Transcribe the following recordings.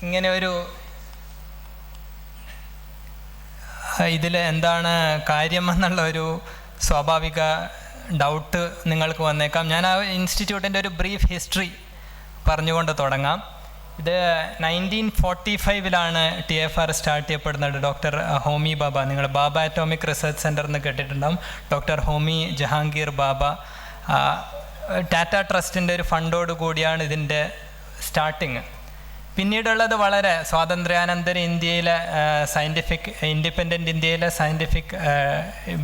ഇങ്ങനെ ഒരു ഇതിൽ എന്താണ് കാര്യം എന്നുള്ള ഒരു സ്വാഭാവിക ഡൗട്ട് നിങ്ങൾക്ക് വന്നേക്കാം. ഞാൻ ആ ഇൻസ്റ്റിറ്റ്യൂട്ടിൻ്റെ ഒരു ബ്രീഫ് ഹിസ്റ്ററി പറഞ്ഞുകൊണ്ട് തുടങ്ങാം. ഇത് 1945 TFR സ്റ്റാർട്ട് ചെയ്യപ്പെടുന്നത്. ഡോക്ടർ ഹോമി ബാബ, നിങ്ങൾ ബാബ അറ്റോമിക് റിസർച്ച് സെൻറ്റർ എന്ന് കേട്ടിട്ടുണ്ടാകും. ഡോക്ടർ ഹോമി ജഹാംഗീർ ബാബ ടാറ്റ ട്രസ്റ്റിൻ്റെ ഒരു ഫണ്ടോട് കൂടിയാണ് ഇതിൻ്റെ സ്റ്റാർട്ടിങ്. പിന്നീടുള്ളത് വളരെ സ്വാതന്ത്ര്യാനന്തര ഇന്ത്യയിലെ ഇൻഡിപെൻഡൻറ്റ് ഇന്ത്യയിലെ സയൻറ്റിഫിക്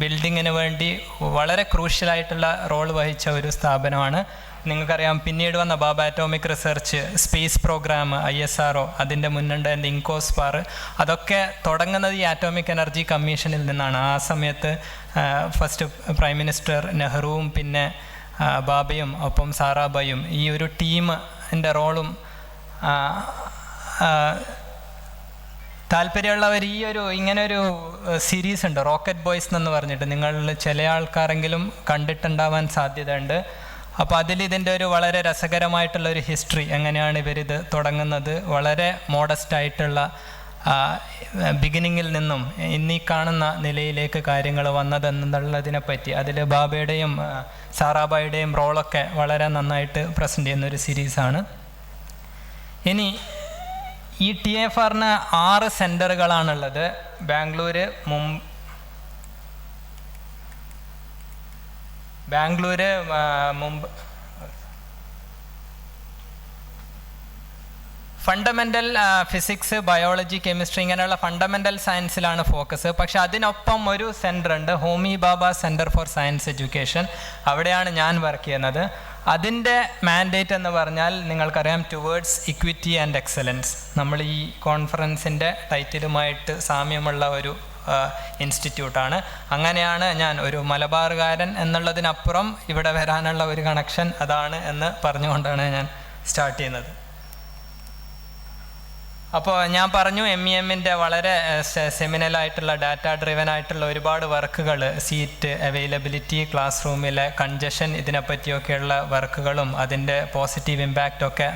ബിൽഡിങ്ങിന് വേണ്ടി വളരെ ക്രൂഷ്യലായിട്ടുള്ള റോൾ വഹിച്ച ഒരു സ്ഥാപനമാണ്. നിങ്ങൾക്കറിയാം, പിന്നീട് വന്ന Bhabha atomic research, space program, ISRO, അതിൻ്റെ മുന്നുണ്ടായിരുന്ന ഇൻകോസ്പാർ, അതൊക്കെ തുടങ്ങുന്നത് ഈ ആറ്റോമിക് എനർജി കമ്മീഷനിൽ നിന്നാണ്. ആ സമയത്ത് ഫസ്റ്റ് പ്രൈം മിനിസ്റ്റർ നെഹ്റുവും പിന്നെ ബാബയും ഒപ്പം സാറാബായും ഈ ഒരു ടീമിൻ്റെ റോളും താല്പര്യമുള്ളവർ ഈ ഒരു ഇങ്ങനൊരു സീരീസ് ഉണ്ട്, റോക്കറ്റ് ബോയ്സ് എന്ന് പറഞ്ഞിട്ട്. നിങ്ങളിൽ ചില ആൾക്കാരെങ്കിലും കണ്ടിട്ടുണ്ടാവാൻ സാധ്യതയുണ്ട്. അപ്പോൾ അതിൽ ഇതിൻ്റെ ഒരു വളരെ രസകരമായിട്ടുള്ളൊരു ഹിസ്റ്ററി, എങ്ങനെയാണ് ഇവരിത് തുടങ്ങുന്നത്, വളരെ മോഡസ്റ്റായിട്ടുള്ള ബിഗിനിങ്ങിൽ നിന്നും ഇന്നീ കാണുന്ന നിലയിലേക്ക് കാര്യങ്ങൾ വന്നതെന്നുള്ളതിനെ പറ്റി, അതിൽ ബാബയുടെയും സാറാബായുടെയും റോളൊക്കെ വളരെ നന്നായിട്ട് പ്രസൻറ്റ് ചെയ്യുന്നൊരു സീരീസാണ്. ഇനി ഈ TFRന് 6 സെൻറ്ററുകളാണുള്ളത്. Bangalore, Mumbai. Fundamental physics, biology, chemistry, ഇങ്ങനെയുള്ള ഫണ്ടമെൻ്റൽ സയൻസിലാണ് ഫോക്കസ്. പക്ഷെ അതിനൊപ്പം ഒരു സെൻറ്റർ ഉണ്ട്, Homi Bhabha centre for science education. അവിടെയാണ് ഞാൻ വർക്ക് ചെയ്യുന്നത്. അതിൻ്റെ മാൻഡേറ്റ് എന്ന് പറഞ്ഞാൽ നിങ്ങൾക്കറിയാം, ടുവേർഡ്സ് ഇക്വിറ്റി ആൻഡ് എക്സലൻസ്. നമ്മൾ ഈ കോൺഫറൻസിൻ്റെ ടൈറ്റിലുമായിട്ട് സാമ്യമുള്ള ഒരു ഇൻസ്റ്റിറ്റ്യൂട്ടാണ്. അങ്ങനെയാണ് ഞാൻ ഒരു മലബാറുകാരൻ എന്നുള്ളതിനപ്പുറം ഇവിടെ വരാനുള്ള ഒരു കണക്ഷൻ അതാണ് എന്ന് പറഞ്ഞുകൊണ്ടാണ് ഞാൻ സ്റ്റാർട്ട് ചെയ്യുന്നത്. അപ്പോൾ ഞാൻ പറഞ്ഞു, MEMൻ്റെ വളരെ സെമിനലായിട്ടുള്ള ഡാറ്റ ഡ്രിവൻ ആയിട്ടുള്ള ഒരുപാട് വർക്കുകൾ, സീറ്റ് അവൈലബിലിറ്റി, ക്ലാസ് റൂമിലെ കൺജഷൻ, ഇതിനെപ്പറ്റിയൊക്കെയുള്ള വർക്കുകളും അതിൻ്റെ പോസിറ്റീവ് ഇമ്പാക്റ്റൊക്കെ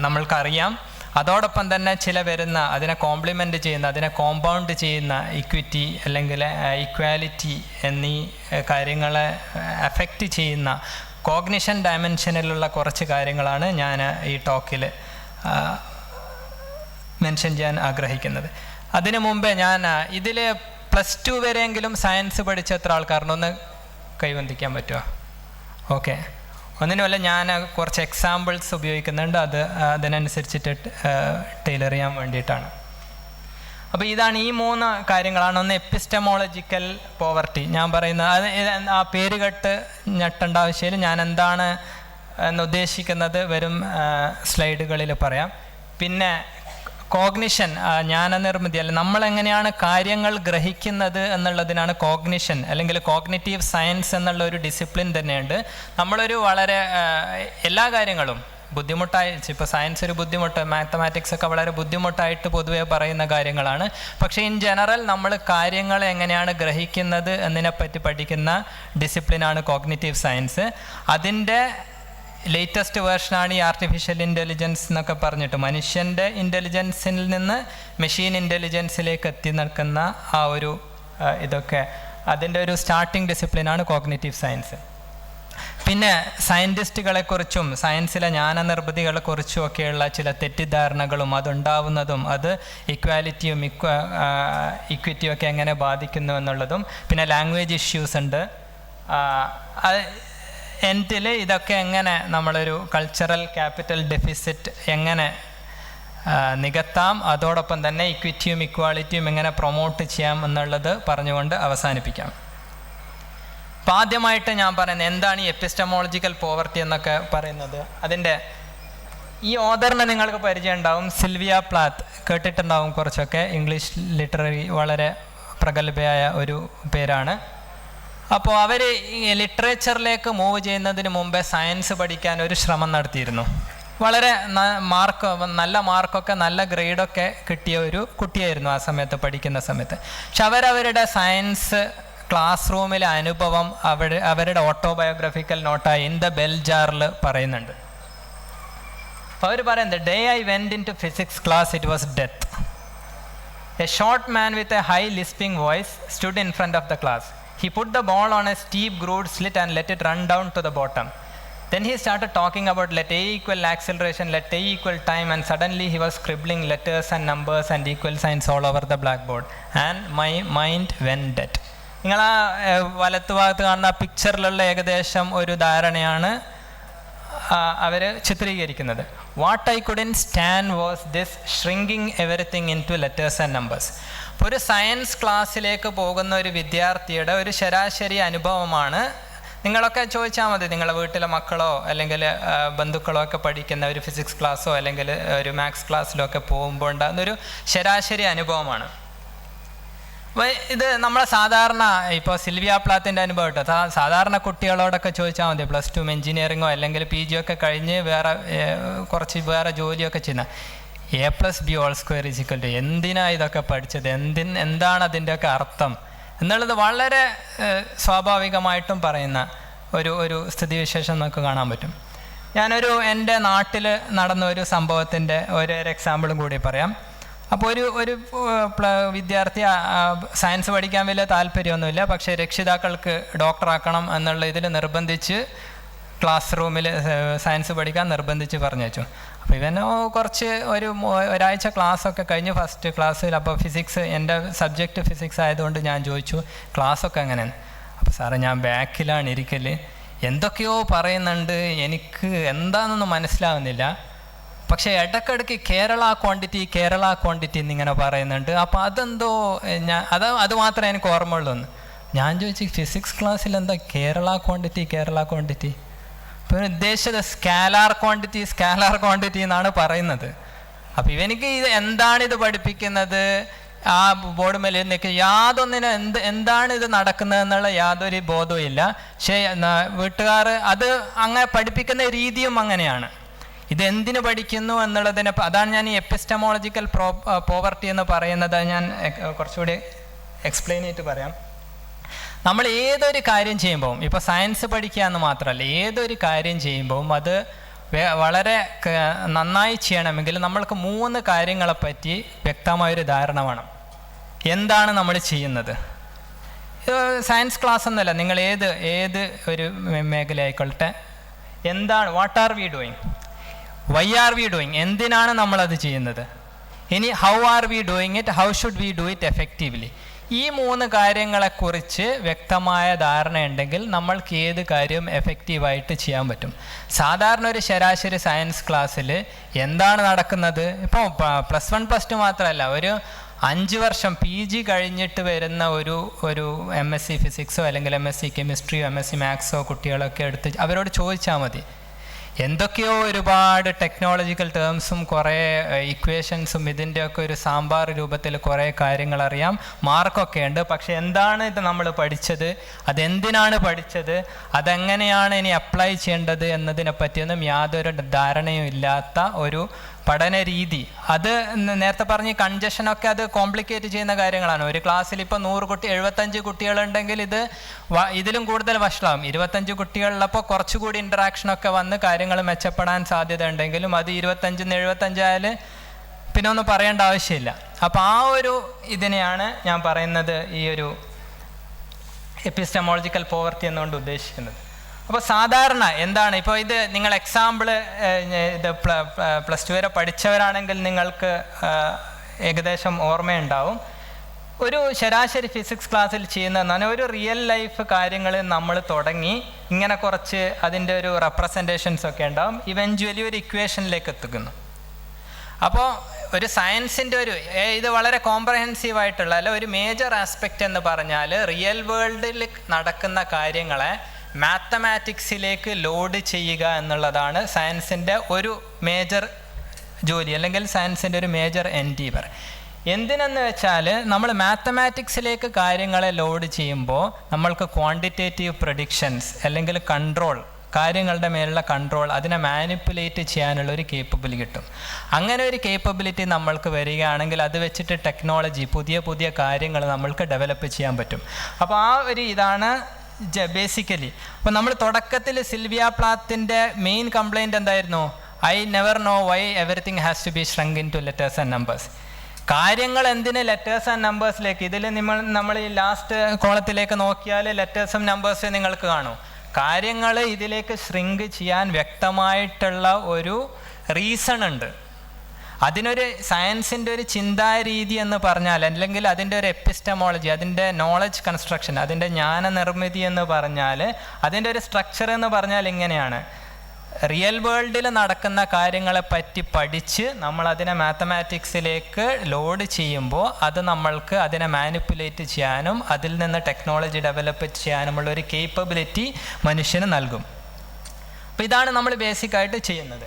നമ്മൾക്കറിയാം. അതോടൊപ്പം തന്നെ ചില വരുന്ന അതിനെ കോംപ്ലിമെൻ്റ് ചെയ്യുന്ന, അതിനെ കോമ്പൗണ്ട് ചെയ്യുന്ന ഇക്വിറ്റി അല്ലെങ്കിൽ ഇക്വാലിറ്റി എന്നീ കാര്യങ്ങളെ അഫക്റ്റ് ചെയ്യുന്ന കോഗ്നിഷൻ ഡയമെൻഷനിലുള്ള കുറച്ച് കാര്യങ്ങളാണ് ഞാൻ ഈ ടോക്കിൽ മെൻഷൻ ചെയ്യാൻ ആഗ്രഹിക്കുന്നത്. അതിനു മുമ്പേ ഞാൻ ഇതിൽ +2 വരെയെങ്കിലും സയൻസ് പഠിച്ച എത്ര ആൾക്കാരനൊന്ന് കൈവന്തിക്കാൻ പറ്റുമോ? ഓക്കെ, ഒന്നിനുമല്ല, ഞാൻ കുറച്ച് എക്സാമ്പിൾസ് ഉപയോഗിക്കുന്നുണ്ട്, അതിനനുസരിച്ചിട്ട് ടൈലർ ചെയ്യാൻ വേണ്ടിയിട്ടാണ്. അപ്പോൾ ഇതാണ്, ഈ 3 കാര്യങ്ങളാണ്. ഒന്ന് എപ്പിസ്റ്റമോളജിക്കൽ പോവർട്ടി. ഞാൻ പറയുന്നത് ആ പേര് കേട്ട് ഞെട്ടേണ്ട ആവശ്യമില്ല. ഞാൻ എന്താണ് എന്ന് ഉദ്ദേശിക്കുന്നത് വരും സ്ലൈഡുകളിൽ പറയാം. പിന്നെ കോഗ്നിഷൻ, ജ്ഞാനനിർമ്മിതി, അല്ല നമ്മളെങ്ങനെയാണ് കാര്യങ്ങൾ ഗ്രഹിക്കുന്നത് എന്നുള്ളതിനാണ് കോഗ്നിഷൻ അല്ലെങ്കിൽ കോഗ്നിറ്റീവ് സയൻസ് എന്നുള്ള ഒരു ഡിസിപ്ലിൻ തന്നെയുണ്ട്. നമ്മളൊരു വളരെ എല്ലാ കാര്യങ്ങളും ബുദ്ധിമുട്ടായി, ഇപ്പോൾ സയൻസ് ഒരു ബുദ്ധിമുട്ട്, മാത്തമാറ്റിക്സ് ഒക്കെ വളരെ ബുദ്ധിമുട്ടായിട്ട് പൊതുവെ പറയുന്ന കാര്യങ്ങളാണ്. പക്ഷേ ഇൻ ജനറൽ നമ്മൾ കാര്യങ്ങളെ എങ്ങനെയാണ് ഗ്രഹിക്കുന്നത് എന്നതിനെപ്പറ്റി പഠിക്കുന്ന ഡിസിപ്ലിനാണ് കോഗ്നിറ്റീവ് സയൻസ്. അതിൻ്റെ ലേറ്റസ്റ്റ് വേർഷനാണ് ഈ ആർട്ടിഫിഷ്യൽ ഇൻ്റലിജൻസ് എന്നൊക്കെ പറഞ്ഞിട്ട്, മനുഷ്യൻ്റെ ഇൻ്റലിജൻസിൽ നിന്ന് മെഷീൻ ഇൻ്റലിജൻസിലേക്ക് എത്തി നിൽക്കുന്ന ആ ഒരു ഇതൊക്കെ അതിൻ്റെ ഒരു സ്റ്റാർട്ടിംഗ് ഡിസിപ്ലിനാണ് കോഗ്നിറ്റീവ് സയൻസ്. പിന്നെ സയൻറ്റിസ്റ്റുകളെക്കുറിച്ചും സയൻസിലെ ജ്ഞാനനിർമ്മിതികളെക്കുറിച്ചും ഒക്കെയുള്ള ചില തെറ്റിദ്ധാരണകളും അതുണ്ടാവുന്നതും അത് ഇക്വാലിറ്റിയും ഇക്വിറ്റിയും ഒക്കെ എങ്ങനെ ബാധിക്കുന്നു എന്നുള്ളതും, പിന്നെ ലാംഗ്വേജ് ഇഷ്യൂസ് ഉണ്ട്. എൻഡിൽ ഇതൊക്കെ എങ്ങനെ നമ്മളൊരു കൾച്ചറൽ ക്യാപിറ്റൽ ഡെഫിസിറ്റ് എങ്ങനെ നികത്താം, അതോടൊപ്പം തന്നെ ഇക്വിറ്റിയും ഇക്വാളിറ്റിയും എങ്ങനെ പ്രൊമോട്ട് ചെയ്യാം എന്നുള്ളത് പറഞ്ഞുകൊണ്ട് അവസാനിപ്പിക്കാം. അപ്പോൾ ആദ്യമായിട്ട് ഞാൻ പറയുന്നത് എന്താണ് ഈ എപ്പിസ്റ്റമോളജിക്കൽ പോവർട്ടി എന്നൊക്കെ പറയുന്നത്. അതിൻ്റെ ഈ ഓഥറിനെ നിങ്ങൾക്ക് പരിചയം ഉണ്ടാവും, സിൽവിയ പ്ലാത്ത്, കേട്ടിട്ടുണ്ടാവും കുറച്ചൊക്കെ. ഇംഗ്ലീഷ് ലിറ്റററി വളരെ പ്രഗത്ഭയായ ഒരു പേരാണ്. അപ്പോൾ അവർ ലിറ്ററേച്ചറിലേക്ക് മൂവ് ചെയ്യുന്നതിന് മുമ്പേ സയൻസ് പഠിക്കാൻ ഒരു ശ്രമം നടത്തിയിരുന്നു. വളരെ നല്ല മാർക്കൊക്കെ നല്ല ഗ്രേഡൊക്കെ കിട്ടിയ ഒരു കുട്ടിയായിരുന്നു ആ സമയത്ത്, പഠിക്കുന്ന സമയത്ത്. പക്ഷെ അവരവരുടെ സയൻസ് ക്ലാസ് റൂമിലെ അനുഭവം അവരുടെ ഓട്ടോബയോഗ്രഫിക്കൽ നോട്ടായി ഇൻ ദ ബെൽ ജാറിൽ പറയുന്നുണ്ട്. അപ്പോൾ അവർ പറയുന്നത്, day I went into physics class it was death. A short man with a high lisping voice stood in front of the class. He put the ball on a steep grooved slit and let it run down to the bottom. Then he started talking about let A equal acceleration, let A equal time, and suddenly he was scribbling letters and numbers and equal signs all over the blackboard. And my mind went dead. നിങ്ങൾ ആ വലത്തുഭാഗത്ത് കാണുന്ന പിക്ചറിലുള്ള ഏകദേശം ഒരു ധാരണയാണ് അവർ ചിത്രീകരിക്കുന്നത്. What I couldn't stand was this shrinking everything in to letters and numbers. അപ്പോൾ ഒരു സയൻസ് ക്ലാസ്സിലേക്ക് പോകുന്ന ഒരു വിദ്യാർത്ഥിയുടെ ഒരു ശരാശരി അനുഭവമാണ്. നിങ്ങളൊക്കെ ചോദിച്ചാൽ മതി, നിങ്ങളെ വീട്ടിലെ മക്കളോ അല്ലെങ്കിൽ ബന്ധുക്കളോ ഒക്കെ പഠിക്കുന്ന ഒരു ഫിസിക്സ് ക്ലാസ്സോ അല്ലെങ്കിൽ ഒരു മാത്സ് ക്ലാസ്സിലോ ഒക്കെ പോകുമ്പോൾ ഉണ്ടാകുന്നൊരു ശരാശരി അനുഭവമാണ്. അപ്പോൾ ഇത് നമ്മളെ സാധാരണ ഇപ്പോൾ സിൽവിയ പ്ലാത്തിൻ്റെ അനുഭവം കേട്ടോ, സാധാരണ കുട്ടികളോടൊക്കെ ചോദിച്ചാൽ മതി, +2 എഞ്ചിനീയറിങ്ങോ അല്ലെങ്കിൽ PG ഒക്കെ കഴിഞ്ഞ് വേറെ ജോലിയൊക്കെ ചെയ്യുന്ന A+B² എന്തിനാ ഇതൊക്കെ പഠിച്ചത്, എന്താണ് അതിൻ്റെയൊക്കെ അർത്ഥം എന്നുള്ളത് വളരെ സ്വാഭാവികമായിട്ടും പറയുന്ന ഒരു സ്ഥിതിവിശേഷം നമുക്ക് കാണാൻ പറ്റും. എൻ്റെ നാട്ടിൽ നടന്ന ഒരു സംഭവത്തിൻ്റെ ഒരു എക്സാമ്പിളും കൂടി പറയാം. അപ്പോൾ ഒരു വിദ്യാർത്ഥി സയൻസ് പഠിക്കാൻ വലിയ താല്പര്യമൊന്നുമില്ല, പക്ഷേ രക്ഷിതാക്കൾക്ക് ഡോക്ടറാക്കണം എന്നുള്ള ഇതിൽ നിർബന്ധിച്ച് ക്ലാസ് റൂമിൽ സയൻസ് പഠിക്കാൻ നിർബന്ധിച്ച് പറഞ്ഞു വെച്ചു. അപ്പോൾ ഇവനോ കുറച്ച് ഒരാഴ്ച ക്ലാസ്സൊക്കെ കഴിഞ്ഞ് ഫസ്റ്റ് ക്ലാസ്സിൽ, അപ്പോൾ ഫിസിക്സ് എൻ്റെ സബ്ജക്റ്റ് ഫിസിക്സ് ആയതുകൊണ്ട് ഞാൻ ചോദിച്ചു ക്ലാസ്സൊക്കെ എങ്ങനെയാണ്. അപ്പോൾ സാറേ ഞാൻ ബാക്കിലാണ് ഇരിക്കൽ, എന്തൊക്കെയോ പറയുന്നുണ്ട്, എനിക്ക് എന്താണെന്നൊന്നും മനസ്സിലാവുന്നില്ല, പക്ഷേ ഇടയ്ക്കിടയ്ക്ക് കേരള ക്വാണ്ടിറ്റി എന്നിങ്ങനെ പറയുന്നുണ്ട്. അപ്പോൾ അതെന്തോ അത് മാത്രമേ എനിക്ക് ഓർമ്മയുള്ളൂ. ഞാൻ ചോദിച്ചു ഫിസിക്സ് ക്ലാസ്സിൽ എന്താ കേരള ക്വാണ്ടിറ്റി? അപ്പോൾ ഉദ്ദേശിച്ചത് സ്കാലാർ ക്വാണ്ടിറ്റി എന്നാണ് പറയുന്നത്. അപ്പോൾ ഇവനിക്ക് എന്താണിത് പഠിപ്പിക്കുന്നത്, ആ ബോർഡ് മേലെ യാതൊന്നിനും എന്താണ് ഇത് നടക്കുന്നത് എന്നുള്ള യാതൊരു ബോധവും ഇല്ല. പക്ഷേ വീട്ടുകാർ അത് അങ്ങനെ പഠിപ്പിക്കുന്ന രീതിയും അങ്ങനെയാണ്. ഇതെന്തിനു പഠിക്കുന്നു എന്നുള്ളതിനെ, അതാണ് ഞാൻ ഈ എപ്പിസ്റ്റമോളജിക്കൽ പോവർട്ടി എന്ന് പറയുന്നത്. ഞാൻ കുറച്ചുകൂടി എക്സ്പ്ലെയിൻ ചെയ്തിട്ട് പറയാം. നമ്മൾ ഏതൊരു കാര്യം ചെയ്യുമ്പോൾ, ഇപ്പോൾ സയൻസ് പഠിക്കുക എന്ന് മാത്രമല്ല, ഏതൊരു കാര്യം ചെയ്യുമ്പോൾ അത് വളരെ നന്നായി ചെയ്യണമെങ്കിൽ നമ്മൾക്ക് 3 കാര്യങ്ങളെപ്പറ്റി വ്യക്തമായൊരു ധാരണ വേണം. എന്താണ് നമ്മൾ ചെയ്യുന്നത്? സയൻസ് ക്ലാസ് എന്നല്ല, നിങ്ങൾ ഏത് ഒരു മേഖല ആയിക്കൊള്ളട്ടെ, എന്താണ്, what are we doing, why are we doing, എന്തിനാണ് നമ്മളത് ചെയ്യുന്നത്, ഇനി how are we doing it, how should we do it effectively. ഈ 3 കാര്യങ്ങളെക്കുറിച്ച് വ്യക്തമായ ധാരണയുണ്ടെങ്കിൽ നമ്മൾക്ക് ഏത് കാര്യവും എഫക്റ്റീവായിട്ട് ചെയ്യാൻ പറ്റും. സാധാരണ ഒരു ശരാശരി സയൻസ് ക്ലാസ്സിൽ എന്താണ് നടക്കുന്നത്, ഇപ്പോൾ +1 +2 മാത്രമല്ല, ഒരു 5 വർഷം PG കഴിഞ്ഞിട്ട് വരുന്ന ഒരു MSc ഫിസിക്സോ അല്ലെങ്കിൽ MSc കെമിസ്ട്രിയോ MSc മാത്സോ കുട്ടികളൊക്കെ എടുത്ത് അവരോട് ചോദിച്ചാൽ മതി. എന്തൊക്കെയോ ഒരുപാട് ടെക്നോളജിക്കൽ ടേംസും കുറേ ഇക്വേഷൻസും ഇതിൻ്റെയൊക്കെ ഒരു സാമ്പാർ രൂപത്തിൽ കുറേ കാര്യങ്ങൾ അറിയാം, മാർക്കൊക്കെ ഉണ്ട്. പക്ഷെ എന്താണ് ഇത് നമ്മൾ പഠിച്ചത്, അതെന്തിനാണ് പഠിച്ചത്, അതെങ്ങനെയാണ് ഇനി അപ്ലൈ ചെയ്യേണ്ടത് എന്നതിനെ പറ്റിയൊന്നും യാതൊരു ധാരണയും ഇല്ലാത്ത ഒരു പഠന രീതി. അത് നേരത്തെ പറഞ്ഞ് കൺജഷനൊക്കെ അത് കോംപ്ലിക്കേറ്റ് ചെയ്യുന്ന കാര്യങ്ങളാണ്. ഒരു ക്ലാസ്സിൽ ഇപ്പോൾ 75 കുട്ടികളുണ്ടെങ്കിൽ ഇതിലും കൂടുതൽ വഷളാവും. 25 കുട്ടികളിലപ്പോൾ കുറച്ചുകൂടി ഇൻറ്ററാക്ഷനൊക്കെ വന്ന് കാര്യങ്ങൾ മെച്ചപ്പെടാൻ സാധ്യത ഉണ്ടെങ്കിലും അത് 25 ആയാൽ പിന്നെ ഒന്നും പറയേണ്ട ആവശ്യമില്ല. അപ്പോൾ ആ ഒരു ഇതിനെയാണ് ഞാൻ പറയുന്നത് ഈ ഒരു എപ്പിസ്റ്റമോളജിക്കൽ പോവർട്ടി എന്നുകൊണ്ട് ഉദ്ദേശിക്കുന്നത്. അപ്പോൾ സാധാരണ എന്താണ്, ഇപ്പോൾ ഇത് നിങ്ങൾ എക്സാമ്പിൾ ഇത് +2 വരെ പഠിച്ചവരാണെങ്കിൽ നിങ്ങൾക്ക് ഏകദേശം ഓർമ്മയുണ്ടാവും. ഒരു ശരാശരി ഫിസിക്സ് ക്ലാസ്സിൽ ചെയ്യുന്നതെന്നാണ് ഒരു റിയൽ ലൈഫ് കാര്യങ്ങൾ നമ്മൾ തുടങ്ങി ഇങ്ങനെ കുറച്ച് അതിൻ്റെ ഒരു റെപ്രസെൻറ്റേഷൻസ് ഒക്കെ ഉണ്ടാവും, ഇവഞ്ച്വലി ഒരു ഇക്വേഷനിലേക്ക് എത്തിക്കുന്നു. അപ്പോൾ ഒരു സയൻസിൻ്റെ ഇത് വളരെ കോംപ്രഹെൻസീവ് ആയിട്ടുള്ള അല്ല ഒരു മേജർ ആസ്പെക്റ്റ് എന്ന് പറഞ്ഞാൽ റിയൽ വേൾഡിൽ നടക്കുന്ന കാര്യങ്ങളെ മാത്തമാറ്റിക്സിലേക്ക് ലോഡ് ചെയ്യുക എന്നുള്ളതാണ് സയൻസിൻ്റെ ഒരു മേജർ ജോലി അല്ലെങ്കിൽ സയൻസിൻ്റെ ഒരു മേജർ എൻഡീവർ. എന്തിനെന്ന് വെച്ചാൽ നമ്മൾ മാത്തമാറ്റിക്സിലേക്ക് കാര്യങ്ങളെ ലോഡ് ചെയ്യുമ്പോൾ നമ്മൾക്ക് ക്വാണ്ടിറ്റേറ്റീവ് പ്രഡിക്ഷൻസ് അല്ലെങ്കിൽ കൺട്രോൾ, കാര്യങ്ങളുടെ മേലുള്ള കൺട്രോൾ, അതിനെ മാനിപ്പുലേറ്റ് ചെയ്യാനുള്ള ഒരു കേപ്പബിലിറ്റി കിട്ടും. അങ്ങനെ ഒരു കേപ്പബിലിറ്റി നമ്മൾക്ക് വരികയാണെങ്കിൽ അത് വെച്ചിട്ട് ടെക്നോളജി, പുതിയ പുതിയ കാര്യങ്ങൾ നമ്മൾക്ക് ഡെവലപ്പ് ചെയ്യാൻ പറ്റും. അപ്പോൾ ആ ഒരു ഇതാണ് ബേസിക്കലി. അപ്പോൾ നമ്മൾ തുടക്കത്തിൽ സിൽവിയ പ്ലാത്തിൻ്റെ മെയിൻ കംപ്ലൈൻറ്റ് എന്തായിരുന്നു? I never know why everything has to be shrunk in to letters and numbers. കാര്യങ്ങൾ എന്തിന് ലെറ്റേഴ്സ് ആൻഡ് നമ്പേഴ്സിലേക്ക്? ഇതിൽ നമ്മൾ ഈ ലാസ്റ്റ് കോളത്തിലേക്ക് നോക്കിയാൽ ലെറ്റേഴ്സും നമ്പേഴ്സും നിങ്ങൾക്ക് കാണും. കാര്യങ്ങൾ ഇതിലേക്ക് ഷ്രിങ്ക് ചെയ്യാൻ വ്യക്തമായിട്ടുള്ള ഒരു റീസൺ ഉണ്ട്. അതിനൊരു സയൻസിൻ്റെ ഒരു ചിന്താരീതി എന്ന് പറഞ്ഞാൽ, അല്ലെങ്കിൽ അതിൻ്റെ ഒരു എപ്പിസ്റ്റമോളജി, അതിൻ്റെ നോളജ് കൺസ്ട്രക്ഷൻ, അതിൻ്റെ ജ്ഞാന നിർമ്മിതി എന്ന് പറഞ്ഞാൽ, അതിൻ്റെ ഒരു സ്ട്രക്ചർ എന്ന് പറഞ്ഞാൽ ഇങ്ങനെയാണ്. റിയൽ വേൾഡിൽ നടക്കുന്ന കാര്യങ്ങളെ പറ്റി പഠിച്ച് നമ്മളതിനെ മാത്തമാറ്റിക്സിലേക്ക് ലോഡ് ചെയ്യുമ്പോൾ അത് നമ്മൾക്ക് അതിനെ മാനിപ്പുലേറ്റ് ചെയ്യാനും അതിൽ നിന്ന് ടെക്നോളജി ഡെവലപ്പ് ചെയ്യാനുമുള്ള ഒരു കേപ്പബിലിറ്റി മനുഷ്യന് നൽകും. അപ്പോൾ ഇതാണ് നമ്മൾ ബേസിക്കായിട്ട് ചെയ്യുന്നത്.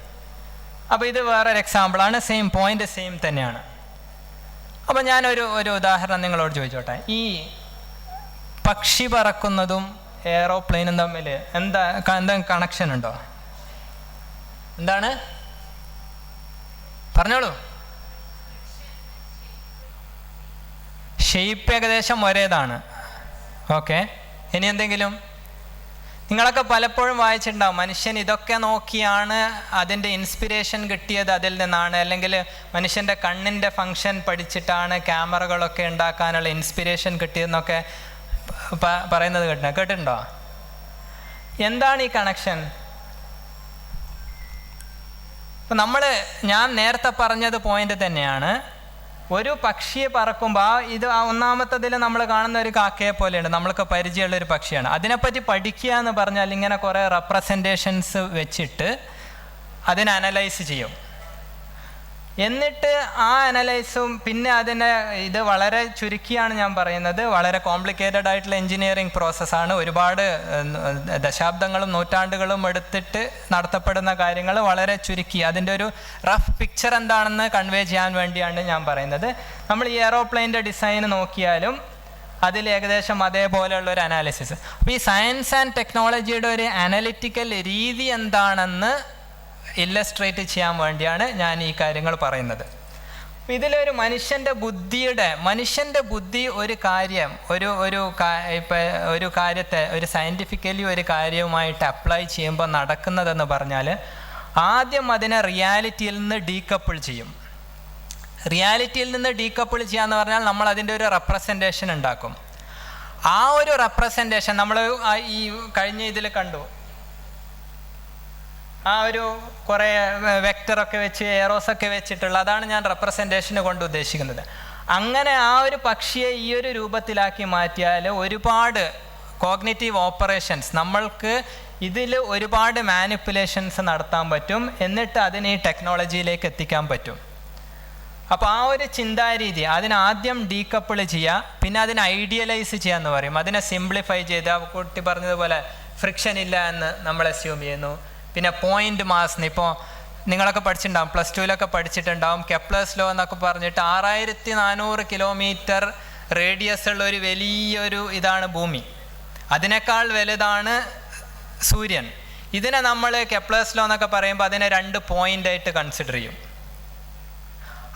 അപ്പോൾ ഇത് വേറൊരു എക്സാമ്പിളാണ്. സെയിം പോയിൻ്റ് സെയിം തന്നെയാണ്. അപ്പോൾ ഞാനൊരു ഉദാഹരണം നിങ്ങളോട് ചോദിച്ചോട്ടെ. ഈ പക്ഷി പറക്കുന്നതും എയറോപ്ലെയിനും തമ്മിൽ എന്താ കണക്ഷൻ ഉണ്ടോ? എന്താണ്? പറഞ്ഞോളൂ. ഷേപ്പ് ഏകദേശം ഒരേതാണ്. ഓക്കെ, ഇനി എന്തെങ്കിലും? നിങ്ങളൊക്കെ പലപ്പോഴും വായിച്ചിട്ടുണ്ടാവും, മനുഷ്യൻ ഇതൊക്കെ നോക്കിയാണ് അതിൻ്റെ ഇൻസ്പിരേഷൻ കിട്ടിയത് അതിൽ നിന്നാണ്, അല്ലെങ്കിൽ മനുഷ്യൻ്റെ കണ്ണിൻ്റെ ഫങ്ഷൻ പഠിച്ചിട്ടാണ് ക്യാമറകളൊക്കെ ഉണ്ടാക്കാനുള്ള ഇൻസ്പിരേഷൻ കിട്ടിയതെന്നൊക്കെ പറയുന്നത് കേട്ടിട്ടുണ്ടോ? എന്താണ് ഈ കണക്ഷൻ? അപ്പം ഞാൻ നേരത്തെ പറഞ്ഞത് പോയിന്റ് തന്നെയാണ്. ഒരു പക്ഷിയെ പറക്കുമ്പോൾ ഇത് ഒന്നാമത്തതിൽ നമ്മൾ കാണുന്ന ഒരു കാക്കയെ പോലെയുണ്ട്, നമ്മൾക്ക് പരിചയമുള്ള ഒരു പക്ഷിയാണ്. അതിനെപ്പറ്റി പഠിക്കുക എന്ന് പറഞ്ഞാൽ ഇങ്ങനെ കുറേ റെപ്രസെൻറ്റേഷൻസ് വെച്ചിട്ട് അതിനെ അനലൈസ് ചെയ്യും. എന്നിട്ട് ആ അനലൈസും പിന്നെ ഇത് വളരെ ചുരുക്കിയാണ് ഞാൻ പറയുന്നത്, വളരെ കോംപ്ലിക്കേറ്റഡ് ആയിട്ടുള്ള എൻജിനീയറിംഗ് പ്രോസസ്സാണ്. ഒരുപാട് ദശാബ്ദങ്ങളും നൂറ്റാണ്ടുകളും എടുത്തിട്ട് നടത്തപ്പെടുന്ന കാര്യങ്ങൾ വളരെ ചുരുക്കി അതിൻ്റെ ഒരു റഫ് പിക്ചർ എന്താണെന്ന് കൺവേ ചെയ്യാൻ വേണ്ടിയാണ് ഞാൻ പറയുന്നത്. നമ്മൾ ഈ എയറോപ്ലെയിൻ്റെ ഡിസൈൻ നോക്കിയാലും അതിൽ ഏകദേശം അതേപോലെയുള്ള ഒരു അനാലിസിസ്. അപ്പോൾ ഈ സയൻസ് ആൻഡ് ടെക്നോളജിയുടെ ഒരു അനലിറ്റിക്കൽ രീതി എന്താണെന്ന് ഇല്ലസ്ട്രേറ്റ് ചെയ്യാൻ വേണ്ടിയാണ് ഞാൻ ഈ കാര്യങ്ങൾ പറയുന്നത്. ഇതിലൊരു മനുഷ്യൻ്റെ ബുദ്ധി ഒരു കാര്യം ഒരു കാര്യത്തെ ഒരു സയൻറ്റിഫിക്കലി ഒരു കാര്യവുമായിട്ട് അപ്ലൈ ചെയ്യുമ്പോൾ നടക്കുന്നതെന്ന് പറഞ്ഞാൽ ആദ്യം അതിനെ റിയാലിറ്റിയിൽ നിന്ന് ഡീകപ്പിൾ ചെയ്യും. റിയാലിറ്റിയിൽ നിന്ന് ഡീകപ്പിൾ ചെയ്യാന്ന് പറഞ്ഞാൽ നമ്മൾ അതിൻ്റെ ഒരു റെപ്രസെൻറ്റേഷൻ ഉണ്ടാക്കും. ആ ഒരു റെപ്രസെൻറ്റേഷൻ നമ്മൾ ഈ കഴിഞ്ഞ ഇതിൽ കണ്ടു, ആ ഒരു കുറേ വെക്ടറൊക്കെ വെച്ച് എറോസൊക്കെ വെച്ചിട്ടുള്ള, അതാണ് ഞാൻ റെപ്രസെൻറ്റേഷന് കൊണ്ട് ഉദ്ദേശിക്കുന്നത്. അങ്ങനെ ആ ഒരു പക്ഷിയെ ഈ ഒരു രൂപത്തിലാക്കി മാറ്റിയാൽ ഒരുപാട് കോഗ്നിറ്റീവ് ഓപ്പറേഷൻസ്, നമ്മൾക്ക് ഇതിൽ ഒരുപാട് മാനിപ്പുലേഷൻസ് നടത്താൻ പറ്റും. എന്നിട്ട് അതിനെ ഈ ടെക്നോളജിയിലേക്ക് എത്തിക്കാൻ പറ്റും. അപ്പോൾ ആ ഒരു ചിന്താരീതി അതിനാദ്യം ഡീകപ്പിൾ ചെയ്യുക, പിന്നെ അതിനെ ഐഡിയലൈസ് ചെയ്യാന്ന് പറയും. അതിനെ സിംപ്ലിഫൈ ചെയ്ത് കുട്ടി പറഞ്ഞതുപോലെ ഫ്രിക്ഷൻ ഇല്ല എന്ന് നമ്മൾ അസ്യൂം ചെയ്യുന്നു. പിന്നെ പോയിൻ്റ് മാസ്, ഇപ്പോൾ നിങ്ങളൊക്കെ പഠിച്ചിട്ടുണ്ടാവും, പ്ലസ് ടുവിലൊക്കെ പഠിച്ചിട്ടുണ്ടാവും, കെപ്ലേഴ്സ് ലോ എന്നൊക്കെ പറഞ്ഞിട്ട് 6400 കിലോമീറ്റർ റേഡിയസ് ഉള്ള ഒരു വലിയൊരു ഇതാണ് ഭൂമി. അതിനേക്കാൾ വലുതാണ് സൂര്യൻ. ഇതിനെ നമ്മൾ കെപ്ലേഴ്സ് ലോ എന്നൊക്കെ പറയുമ്പോൾ അതിനെ 2 പോയിൻ്റായിട്ട് കൺസിഡർ ചെയ്യും.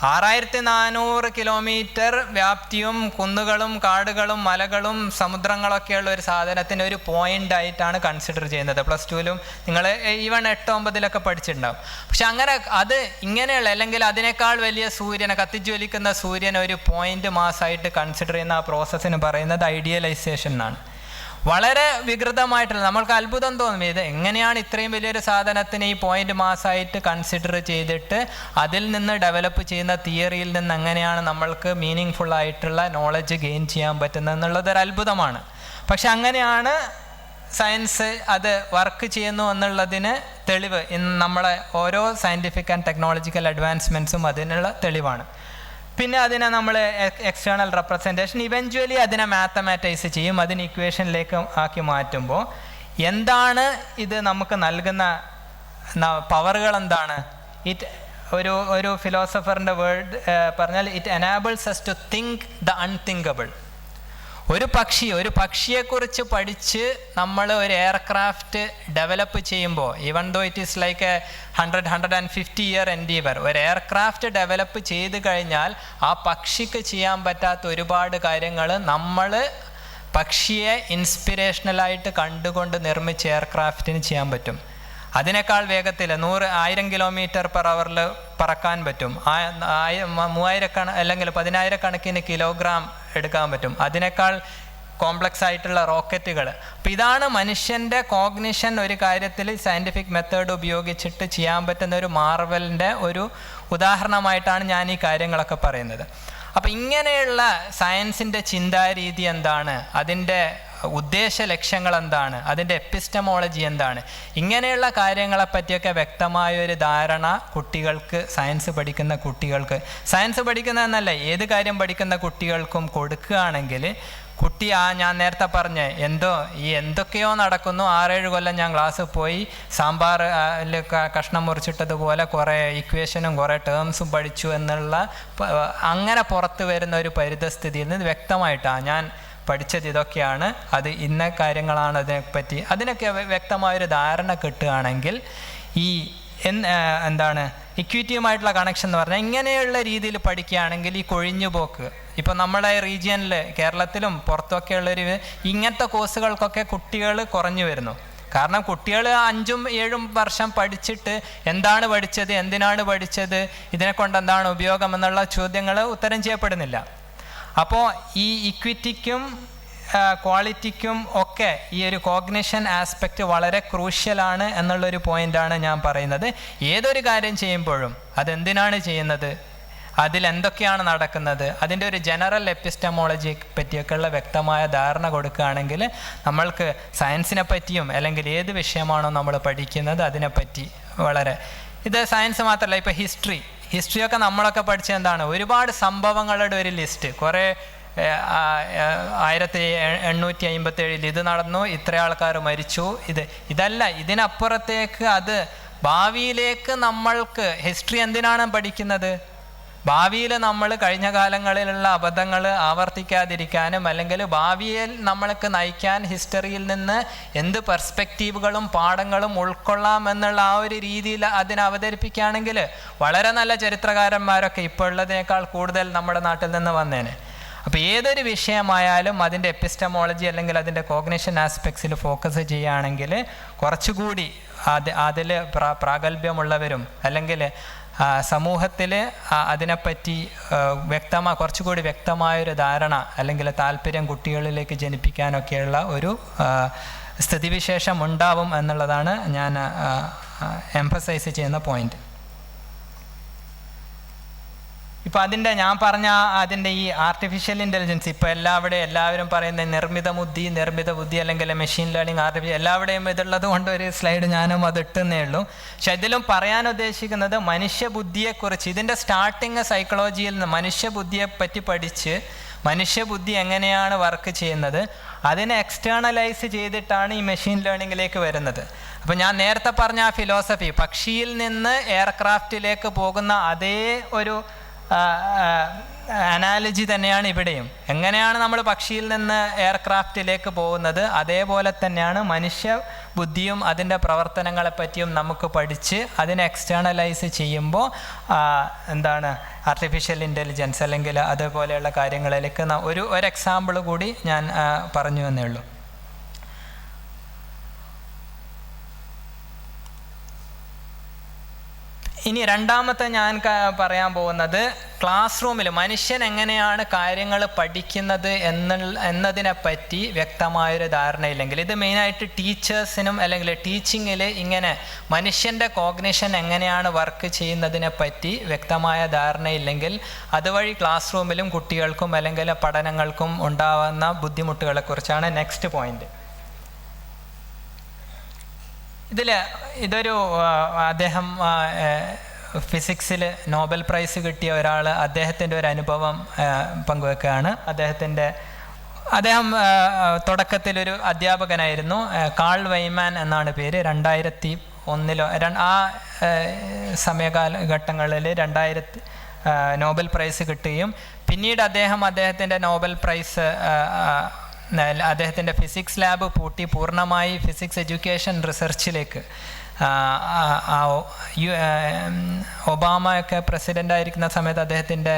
6400 കിലോമീറ്റർ വ്യാപ്തിയും കുന്നുകളും കാടുകളും മലകളും സമുദ്രങ്ങളൊക്കെയുള്ള ഒരു സാധനത്തിന് ഒരു പോയിൻ്റായിട്ടാണ് കൺസിഡർ ചെയ്യുന്നത്. പ്ലസ് ടുവിലും നിങ്ങൾ ഈവൺ 8-9 പഠിച്ചിട്ടുണ്ടാവും. പക്ഷെ അങ്ങനെ അത് ഇങ്ങനെയുള്ള, അല്ലെങ്കിൽ അതിനേക്കാൾ വലിയ സൂര്യനെ, കത്തിജ്വലിക്കുന്ന സൂര്യനെ ഒരു പോയിൻ്റ് മാസമായിട്ട് കൺസിഡർ ചെയ്യുന്ന ആ പ്രോസസ്സിന് പറയുന്നത് ഐഡിയലൈസേഷൻ എന്നാണ്. വളരെ വികൃതമായിട്ടുള്ള, നമ്മൾക്ക് അത്ഭുതം തോന്നും, ഇത് എങ്ങനെയാണ് ഇത്രയും വലിയൊരു സാധനത്തിന് ഈ പോയിൻ്റ് മാസമായിട്ട് കൺസിഡർ ചെയ്തിട്ട് അതിൽ നിന്ന് ഡെവലപ്പ് ചെയ്യുന്ന തിയറിയിൽ നിന്ന് എങ്ങനെയാണ് നമ്മൾക്ക് മീനിങ് ഫുൾ ആയിട്ടുള്ള നോളജ് ഗെയിൻ ചെയ്യാൻ പറ്റുന്നത് എന്നുള്ളതൊരു അത്ഭുതമാണ്. പക്ഷെ അങ്ങനെയാണ് സയൻസ് അത് വർക്ക് ചെയ്യുന്നു എന്നുള്ളതിന് തെളിവ് ഇന്ന് നമ്മളെ ഓരോ സയൻറ്റിഫിക് ആൻഡ് ടെക്നോളജിക്കൽ അഡ്വാൻസ്മെൻറ്റ്സും അതിനുള്ള തെളിവാണ്. പിന്നെ അതിനെ നമ്മൾ എക്സ്റ്റേണൽ റെപ്രസെൻറ്റേഷൻ, ഇവഞ്ച്വലി അതിനെ മാത്തമാറ്റൈസ് ചെയ്യും, അതിന് ഇക്വേഷനിലേക്ക് ആക്കി മാറ്റുമ്പോൾ എന്താണ് ഇത് നമുക്ക് നൽകുന്ന പവറുകൾ എന്താണ്? ഒരു ഫിലോസഫറിൻ്റെ വേർഡ് പറഞ്ഞാൽ it enables us to think the unthinkable. ഒരു പക്ഷിയെക്കുറിച്ച് പഠിച്ച് നമ്മൾ ഒരു എയർക്രാഫ്റ്റ് ഡെവലപ്പ് ചെയ്യുമ്പോൾ, even though it is like 150 year endeavour, ഒരു എയർക്രാഫ്റ്റ് ഡെവലപ്പ് ചെയ്ത് കഴിഞ്ഞാൽ ആ പക്ഷിക്ക് ചെയ്യാൻ പറ്റാത്ത ഒരുപാട് കാര്യങ്ങൾ നമ്മൾ പക്ഷിയെ ഇൻസ്പിരേഷണലായിട്ട് കണ്ടുകൊണ്ട് നിർമ്മിച്ച എയർക്രാഫ്റ്റിന് ചെയ്യാൻ പറ്റും. അതിനേക്കാൾ വേഗത്തിൽ 1000 km/h പറക്കാൻ പറ്റും. 3000 അല്ലെങ്കിൽ 10,000 കിലോഗ്രാം എടുക്കാൻ പറ്റും. അതിനേക്കാൾ കോംപ്ലക്സ് ആയിട്ടുള്ള റോക്കറ്റുകൾ. അപ്പം ഇതാണ് മനുഷ്യൻ്റെ കോഗ്നിഷൻ ഒരു കാര്യത്തിൽ സയൻറ്റിഫിക് മെത്തേഡ് ഉപയോഗിച്ചിട്ട് ചെയ്യാൻ പറ്റുന്ന ഒരു മാർവലിൻ്റെ ഒരു ഉദാഹരണമായിട്ടാണ് ഞാൻ ഈ കാര്യങ്ങളൊക്കെ പറയുന്നത്. അപ്പം ഇങ്ങനെയുള്ള സയൻസിൻ്റെ ചിന്താരീതി എന്താണ്, അതിൻ്റെ ഉദ്ദേശ ലക്ഷ്യങ്ങൾ എന്താണ്, അതിൻ്റെ എപ്പിസ്റ്റമോളജി എന്താണ്, ഇങ്ങനെയുള്ള കാര്യങ്ങളെ പറ്റിയൊക്കെ വ്യക്തമായൊരു ധാരണ കുട്ടികൾക്ക്, സയൻസ് പഠിക്കുന്ന കുട്ടികൾക്ക്, സയൻസ് പഠിക്കുന്നതെന്നല്ല ഏത് കാര്യം പഠിക്കുന്ന കുട്ടികൾക്കും കൊടുക്കുകയാണെങ്കിൽ കുട്ടി ഞാൻ നേരത്തെ പറഞ്ഞ എന്തൊക്കെയോ നടക്കുന്നു, 6-7 കൊല്ലം ഞാൻ ക്ലാസ്സിൽ പോയി സാമ്പാർ കഷ്ണം മുറിച്ചിട്ടതുപോലെ കുറേ ഇക്വേഷനും കുറേ ടേംസും പഠിച്ചു എന്നുള്ള അങ്ങനെ പുറത്ത് വരുന്ന ഒരു പരിതസ്ഥിതിയിൽ നിന്ന് വ്യക്തമായിട്ടാണ് ഞാൻ പഠിച്ചത് ഇതൊക്കെയാണ്, അത് ഇന്ന കാര്യങ്ങളാണ്, അതിനെപ്പറ്റി അതിനൊക്കെ വ്യക്തമായൊരു ധാരണ കിട്ടുകയാണെങ്കിൽ ഈ എന്താണ് ഇക്വിറ്റിയുമായിട്ടുള്ള കണക്ഷൻ എന്ന് പറഞ്ഞാൽ ഇങ്ങനെയുള്ള രീതിയിൽ പഠിക്കുകയാണെങ്കിൽ ഈ കൊഴിഞ്ഞുപോക്ക് ഇപ്പം നമ്മുടെ റീജിയനിൽ കേരളത്തിലും പുറത്തൊക്കെയുള്ളൊരു ഇങ്ങനത്തെ കോഴ്സുകൾക്കൊക്കെ കുട്ടികൾ കുറഞ്ഞു വരുന്നു. കാരണം കുട്ടികൾ 5-7 വർഷം പഠിച്ചിട്ട് എന്താണ് പഠിച്ചത്, എന്തിനാണ് പഠിച്ചത്, ഇതിനെക്കൊണ്ട് എന്താണ് ഉപയോഗം എന്നുള്ള ചോദ്യങ്ങൾ ഉത്തരം ചെയ്യപ്പെടുന്നില്ല. അപ്പോൾ ഈ ഇക്വിറ്റിക്കും ക്വാളിറ്റിക്കും ഒക്കെ ഈ ഒരു കോഗ്നിഷൻ ആസ്പെക്റ്റ് വളരെ ക്രൂഷ്യലാണ് എന്നുള്ളൊരു പോയിൻ്റാണ് ഞാൻ പറയുന്നത്. ഏതൊരു കാര്യം ചെയ്യുമ്പോഴും അതെന്തിനാണ് ചെയ്യുന്നത്, അതിലെന്തൊക്കെയാണ് നടക്കുന്നത്, അതിൻ്റെ ഒരു ജനറൽ എപ്പിസ്റ്റമോളജിയെ പറ്റിയൊക്കെയുള്ള വ്യക്തമായ ധാരണ കൊടുക്കുകയാണെങ്കിൽ നമ്മൾക്ക് സയൻസിനെ പറ്റിയും അല്ലെങ്കിൽ ഏത് വിഷയമാണോ നമ്മൾ പഠിക്കുന്നത് അതിനെപ്പറ്റി ഇത് സയൻസ് മാത്രമല്ല, ഇപ്പോൾ ഹിസ്റ്ററിയൊക്കെ നമ്മളൊക്കെ പഠിച്ചത് എന്താണ്, ഒരുപാട് സംഭവങ്ങളുടെ ഒരു ലിസ്റ്റ്, കുറേ 1857 ഇത് നടന്നു, ഇത്ര ആൾക്കാർ മരിച്ചു, ഇതല്ല, ഇതിനപ്പുറത്തേക്ക് അത് ഭാവിയിലേക്ക് നമ്മൾക്ക് ഹിസ്റ്ററി എന്തിനാണ് പഠിക്കുന്നത്, ഭാവിയിൽ നമ്മൾ കഴിഞ്ഞ കാലങ്ങളിലുള്ള അബദ്ധങ്ങൾ ആവർത്തിക്കാതിരിക്കാനും അല്ലെങ്കിൽ ഭാവിയിൽ നമ്മൾക്ക് നയിക്കാൻ ഹിസ്റ്ററിയിൽ നിന്ന് എന്ത് പെർസ്പെക്റ്റീവുകളും പാഠങ്ങളും ഉൾക്കൊള്ളാം എന്നുള്ള ആ ഒരു രീതിയിൽ അതിനെ അവതരിപ്പിക്കുകയാണെങ്കിൽ വളരെ നല്ല ചരിത്രകാരന്മാരൊക്കെ ഇപ്പോൾ ഉള്ളതിനേക്കാൾ കൂടുതൽ നമ്മുടെ നാട്ടിൽ നിന്ന് വന്നേനെ. അപ്പോൾ ഏതൊരു വിഷയമായാലും അതിൻ്റെ എപ്പിസ്റ്റമോളജി അല്ലെങ്കിൽ അതിൻ്റെ കോഗ്നിഷൻ ആസ്പെക്ട്സിൽ ഫോക്കസ് ചെയ്യുകയാണെങ്കിൽ കുറച്ചുകൂടി അതിൽ പ്രാഗൽഭ്യമുള്ളവരും അല്ലെങ്കിൽ സമൂഹത്തിൽ അതിനെപ്പറ്റി കുറച്ചുകൂടി വ്യക്തമായൊരു ധാരണ അല്ലെങ്കിൽ താല്പര്യം കുട്ടികളിലേക്ക് ജനിപ്പിക്കാനൊക്കെയുള്ള ഒരു സ്ഥിതിവിശേഷം ഉണ്ടാവും എന്നുള്ളതാണ് ഞാൻ എംഫസൈസ് ചെയ്യുന്ന പോയിന്റ്. ഇപ്പോൾ ഞാൻ പറഞ്ഞ അതിൻ്റെ ഈ ആർട്ടിഫിഷ്യൽ ഇൻ്റലിജൻസ് ഇപ്പോൾ എല്ലാവരും പറയുന്ന നിർമ്മിത ബുദ്ധി അല്ലെങ്കിൽ മെഷീൻ ലേണിംഗ് എല്ലാവിടെയും ഇതുള്ളത് കൊണ്ട് ഒരു സ്ലൈഡ് ഞാനും അത് ഇട്ടുന്നേ ഉള്ളൂ. പക്ഷെ ഇതിലും പറയാൻ ഉദ്ദേശിക്കുന്നത് മനുഷ്യബുദ്ധിയെക്കുറിച്ച്, ഇതിൻ്റെ സ്റ്റാർട്ടിങ് സൈക്കോളജിയിൽ നിന്ന് മനുഷ്യബുദ്ധിയെ പറ്റി പഠിച്ച് മനുഷ്യബുദ്ധി എങ്ങനെയാണ് വർക്ക് ചെയ്യുന്നത് അതിനെ എക്സ്റ്റേണലൈസ് ചെയ്തിട്ടാണ് ഈ മെഷീൻ ലേണിങ്ങിലേക്ക് വരുന്നത്. അപ്പോൾ ഞാൻ നേരത്തെ പറഞ്ഞ ആ ഫിലോസഫി, പക്ഷിയിൽ നിന്ന് എയർക്രാഫ്റ്റിലേക്ക് പോകുന്ന അതേ ഒരു അനാലജി തന്നെയാണ് ഇവിടെയും. എങ്ങനെയാണ് നമ്മൾ പക്ഷിയിൽ നിന്ന് എയർക്രാഫ്റ്റിലേക്ക് പോകുന്നത് അതേപോലെ തന്നെയാണ് മനുഷ്യ ബുദ്ധിയും അതിൻ്റെ പ്രവർത്തനങ്ങളെ പറ്റിയും നമുക്ക് പഠിച്ച് അതിനെ എക്സ്റ്റേണലൈസ് ചെയ്യുമ്പോൾ ആർട്ടിഫിഷ്യൽ ഇൻ്റലിജൻസ് അല്ലെങ്കിൽ അതുപോലെയുള്ള കാര്യങ്ങളിലേക്ക് ഒരു എക്സാമ്പിൾ കൂടി ഞാൻ പറഞ്ഞു എന്നേ ഉള്ളൂ. ഇനി രണ്ടാമത്തെ ഞാൻ പറയാൻ പോകുന്നത് ക്ലാസ് റൂമിൽ മനുഷ്യൻ എങ്ങനെയാണ് കാര്യങ്ങൾ പഠിക്കുന്നത് എന്നതിനെപ്പറ്റി വ്യക്തമായൊരു ധാരണയില്ലെങ്കിൽ, ഇത് മെയിനായിട്ട് ടീച്ചേഴ്സിനും അല്ലെങ്കിൽ ടീച്ചിങ്ങിൽ ഇങ്ങനെ മനുഷ്യൻ്റെ കോഗ്നിഷൻ എങ്ങനെയാണ് വർക്ക് ചെയ്യുന്നതിനെപ്പറ്റി വ്യക്തമായ ധാരണയില്ലെങ്കിൽ അതുവഴി ക്ലാസ് റൂമിലും കുട്ടികൾക്കും അല്ലെങ്കിൽ പഠനങ്ങൾക്കും ഉണ്ടാകുന്ന ബുദ്ധിമുട്ടുകളെക്കുറിച്ചാണ് നെക്സ്റ്റ് പോയിന്റ്. ഇതൊരു അദ്ദേഹം ഫിസിക്സിൽ നോബൽ പ്രൈസ് കിട്ടിയ ഒരാൾ അദ്ദേഹത്തിൻ്റെ ഒരു അനുഭവം പങ്കുവെക്കുകയാണ്. അദ്ദേഹം തുടക്കത്തിലൊരു അധ്യാപകനായിരുന്നു. കാൾ വൈമാൻ എന്നാണ് പേര്. 2001 ആ സമയകാലഘട്ടങ്ങളിൽ 2000 നോബൽ പ്രൈസ് കിട്ടുകയും പിന്നീട് അദ്ദേഹത്തിൻ്റെ നോബൽ പ്രൈസ് അദ്ദേഹത്തിൻ്റെ ഫിസിക്സ് ലാബ് പൂട്ടി പൂർണ്ണമായി ഫിസിക്സ് എഡ്യൂക്കേഷൻ റിസർച്ചിലേക്ക് ഒബാമയൊക്കെ പ്രസിഡൻ്റായിരിക്കുന്ന സമയത്ത് അദ്ദേഹത്തിൻ്റെ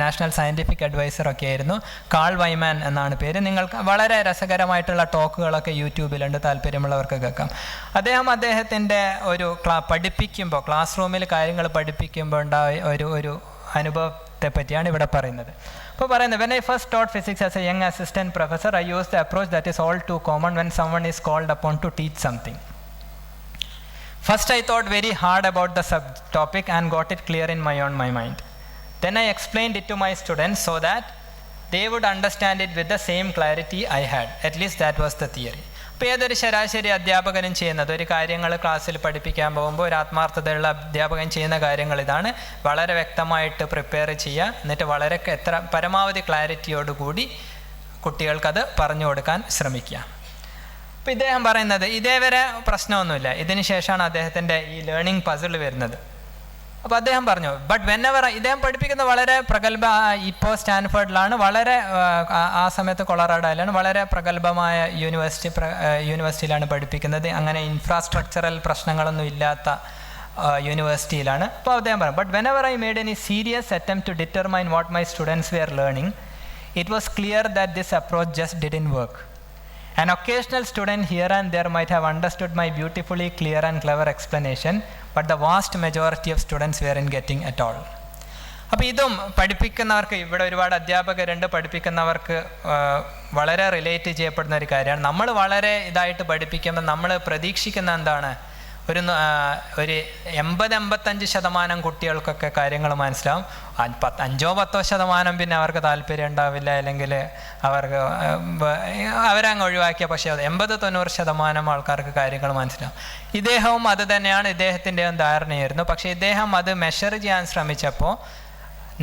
നാഷണൽ സയൻറ്റിഫിക് അഡ്വൈസറൊക്കെ ആയിരുന്നു. കാൾ വൈമാൻ എന്നാണ് പേര്. നിങ്ങൾക്ക് വളരെ രസകരമായിട്ടുള്ള ടോക്കുകളൊക്കെ യൂട്യൂബിലുണ്ട്, താല്പര്യമുള്ളവർക്ക് കേൾക്കാം. അദ്ദേഹത്തിൻ്റെ ഒരു പഠിപ്പിക്കുമ്പോൾ, ക്ലാസ് റൂമിൽ കാര്യങ്ങൾ പഠിപ്പിക്കുമ്പോൾ ഉണ്ടായ ഒരു അനുഭവത്തെ പറ്റിയാണ് ഇവിടെ പറയുന്നത്. അപ്പോൾ പറയുന്നത്, when I first taught physics as a young assistant professor, I used the approach that is all too common when someone is called upon to teach something. First I thought very hard about the subtopic and got it clear in my mind. Then I explained it to my students so that they would understand it with the same clarity I had. At least that was the theory. അപ്പോൾ ഏതൊരു ശരാശരി അധ്യാപകനും ചെയ്യുന്നത്, ഒരു കാര്യങ്ങൾ ക്ലാസ്സിൽ പഠിപ്പിക്കാൻ പോകുമ്പോൾ ഒരു ആത്മാർത്ഥതയുള്ള അധ്യാപകൻ ചെയ്യുന്ന കാര്യങ്ങൾ ഇതാണ്: വളരെ വ്യക്തമായിട്ട് പ്രിപ്പയർ ചെയ്യുക, എന്നിട്ട് വളരെ പരമാവധി ക്ലാരിറ്റിയോടുകൂടി കുട്ടികൾക്കത് പറഞ്ഞു കൊടുക്കാൻ ശ്രമിക്കുക. അപ്പോൾ ഇദ്ദേഹം പറയുന്നത് ഇതേവരെ പ്രശ്നമൊന്നുമില്ല, ഇതിന് ശേഷമാണ് അദ്ദേഹത്തിൻ്റെ ഈ ലേണിംഗ് പസിൽ വരുന്നത്. അപ്പോൾ അദ്ദേഹം പറഞ്ഞു, ബട്ട് വെനെവർ, ഇദ്ദേഹം പഠിപ്പിക്കുന്ന വളരെ പ്രഗത്ഭ, ഇപ്പോൾ സ്റ്റാൻഫോർഡിലാണ്, വളരെ ആ സമയത്ത് കൊളറാഡോയിലാണ്, വളരെ പ്രഗത്ഭമായ യൂണിവേഴ്സിറ്റിയിലാണ് പഠിപ്പിക്കുന്നത്. അങ്ങനെ ഇൻഫ്രാസ്ട്രക്ചറൽ പ്രശ്നങ്ങളൊന്നും ഇല്ലാത്ത യൂണിവേഴ്സിറ്റിയിലാണ്. അപ്പോൾ അദ്ദേഹം പറഞ്ഞു, but whenever I made any serious attempt to determine what my students were learning, it was clear that this approach just didn't work. An occasional student here and there might have understood my beautifully clear and clever explanation, but the vast majority of students weren't getting at all. അപ്പോൾ ഇതും പഠിപ്പിക്കുന്നവർക്ക്, ഇവിടെ ഒരുപാട് അധ്യാപകരുണ്ട്, പഠിപ്പിക്കുന്നവർക്ക് വളരെ relate ചെയ്യപ്പെടുന്ന ഒരു കാര്യമാണ്. നമ്മൾ വളരെ ഇതായിട്ട് പഠിപ്പിക്കുമ്പോൾ നമ്മൾ പ്രതീക്ഷിക്കുന്ന എന്താണ്, ഒരു 80-85% കുട്ടികൾക്കൊക്കെ കാര്യങ്ങൾ മനസ്സിലാവും. 5-10% പിന്നെ അവർക്ക് താല്പര്യം ഉണ്ടാവില്ല, അല്ലെങ്കിൽ അവരങ്ങ് ഒഴിവാക്കിയ. പക്ഷേ 80-90% ആൾക്കാർക്ക് കാര്യങ്ങൾ മനസ്സിലാവും. ഇദ്ദേഹവും അത് തന്നെയാണ് ഇദ്ദേഹത്തിൻ്റെയും ധാരണയായിരുന്നു. പക്ഷേ ഇദ്ദേഹം അത് മെഷർ ചെയ്യാൻ ശ്രമിച്ചപ്പോൾ